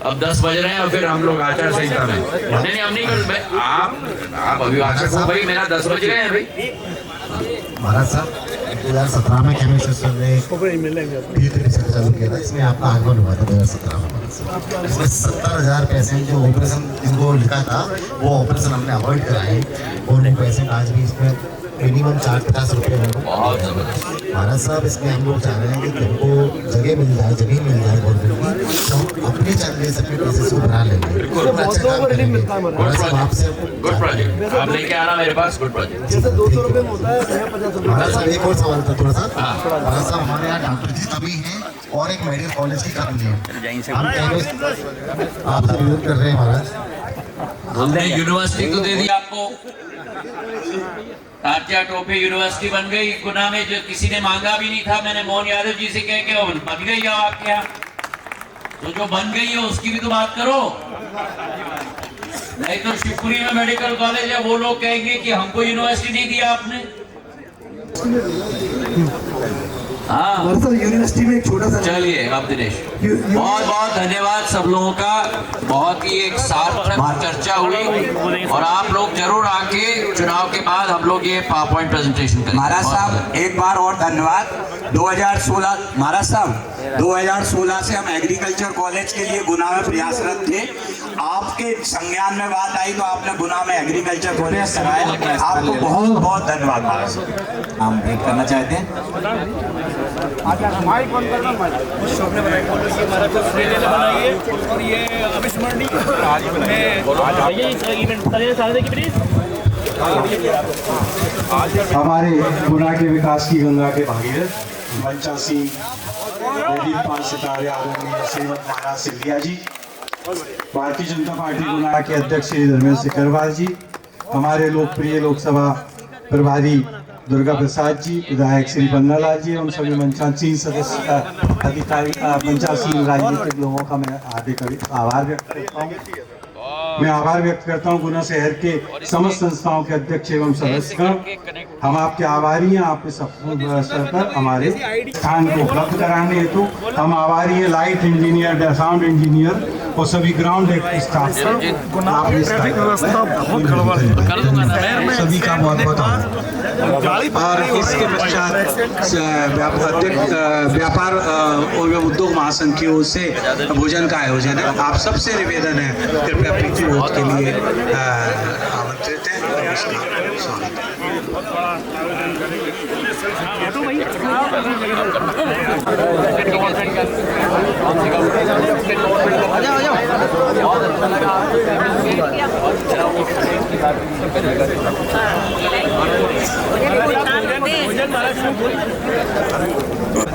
अब 10 बज रहे हैं और फिर हम लोग आचार संहिता में नहीं हम नहीं कर, आप अभिभाषक हो भाई, मेरा 10 बज गए हैं भाई। महाराज साहब 2017 में केमिस्ट ने फील्ड रिसर्च चालू किया था, इसमें आपका आगमन हुआ था 2017 में। इसमें 70,000 पेशेंट जो ऑपरेशन इनको लिखा था वो ऑपरेशन हमने अवॉइड कराए, और वो पेशेंट आज भी इसमें मिनिमम 450 रुपये में। महाराज साहब इसमें हम लोग चाह रहे हैं कि तुमको जगह मिल जाए गवर्नमेंट की, तो हम अपने चैनल से अपने प्रोसेस को बढ़ा लेंगे, अच्छा काम करेंगे। आपसे गुड प्रोजेक्ट आप लेके आना मेरे पास, गुड प्रोजेक्ट। महाराज साहब एक और सवाल था थोड़ा सा। महाराज साहब हमारे यहाँ डॉक्टर की कमी है और एक मेडिकल कॉलेज की कमी है, हम आपसे विरोध कर रहे हैं महाराज। हमने यूनिवर्सिटी तो दे दी आपको, तात्या टोपे यूनिवर्सिटी बन गई गुना में, जो किसी ने मांगा भी नहीं था। मैंने मोहन यादव जी से कह के बन गई है आपके यहाँ, तो जो बन गई है उसकी भी तो बात करो। नहीं तो शिवपुरी में मेडिकल कॉलेज है, वो लोग कहेंगे कि हमको यूनिवर्सिटी नहीं दिया आपने। हाँ यूनिवर्सिटी में एक छोटा सा, चलिए अब दिनेश, बहुत बहुत धन्यवाद सब लोगों का, बहुत ही एक सार्थक चर्चा हुई, और आप लोग जरूर आके चुनाव के बाद हम लोग ये पावर पॉइंट प्रेजेंटेशन करें। महाराज साहब एक बार और धन्यवाद। 2016 महाराज साहब 2016 से हम एग्रीकल्चर कॉलेज के लिए गुना में प्रयासरत थे, आपके संज्ञान में बात आई तो आपने गुना में एग्रीकल्चर कॉलेज कराया, आपको बहुत बहुत धन्यवाद महाराज साहब। हम ब्रेक करना चाहते हैं। हमारे गुना के विकास की गंगा के भागीरथ बच्चा सिंह, प्रदीप पाल सितारे, आदरणीय श्रीमंत महाराज सिंधिया जी, भारतीय जनता पार्टी गुना के अध्यक्ष श्री धर्मेंद्र सिकरवाल जी, हमारे लोकप्रिय लोकसभा प्रभारी दुर्गा प्रसाद जी, विधायक श्री पन्नालाल जी, एवं सभी मंचासीन सदस्य अधिकारी मंचासीन राजनीतिक लोगों का मैं हार्दिक आभार व्यक्त करता हूँ। मैं आभार व्यक्त करता हूँ गुना शहर के समस्त संस्थाओं के अध्यक्ष एवं सदस्यगण, हम आपके आभारी हैं। आपके सफल स्तर पर हमारे स्थान को उपलब्ध कराने हेतु हम आभारी हैं। लाइट इंजीनियर, साउंड इंजीनियर और सभी ग्राउंड स्टाफ सभी का बहुत बहुत आभार। और इसके पश्चात व्यापार और उद्योग महासंघ की ओर से भोजन का आयोजन है। आप सबसे निवेदन है कृपया प्रीति भोज के लिए आमंत्रित हैं। नमस्कार, स्वागत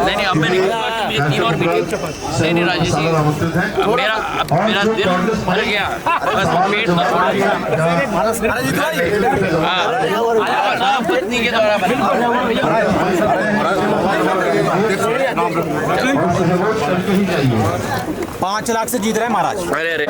नहीं अब मैंने तीन और मीटिंग नहीं राजेश जी, मेरा दिल भर गया, बस पेट पत्नी के द्वारा 5 लाख से जीत रहे हैं महाराज। अरे अरे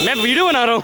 मैं वीडियो बना रहा हूँ।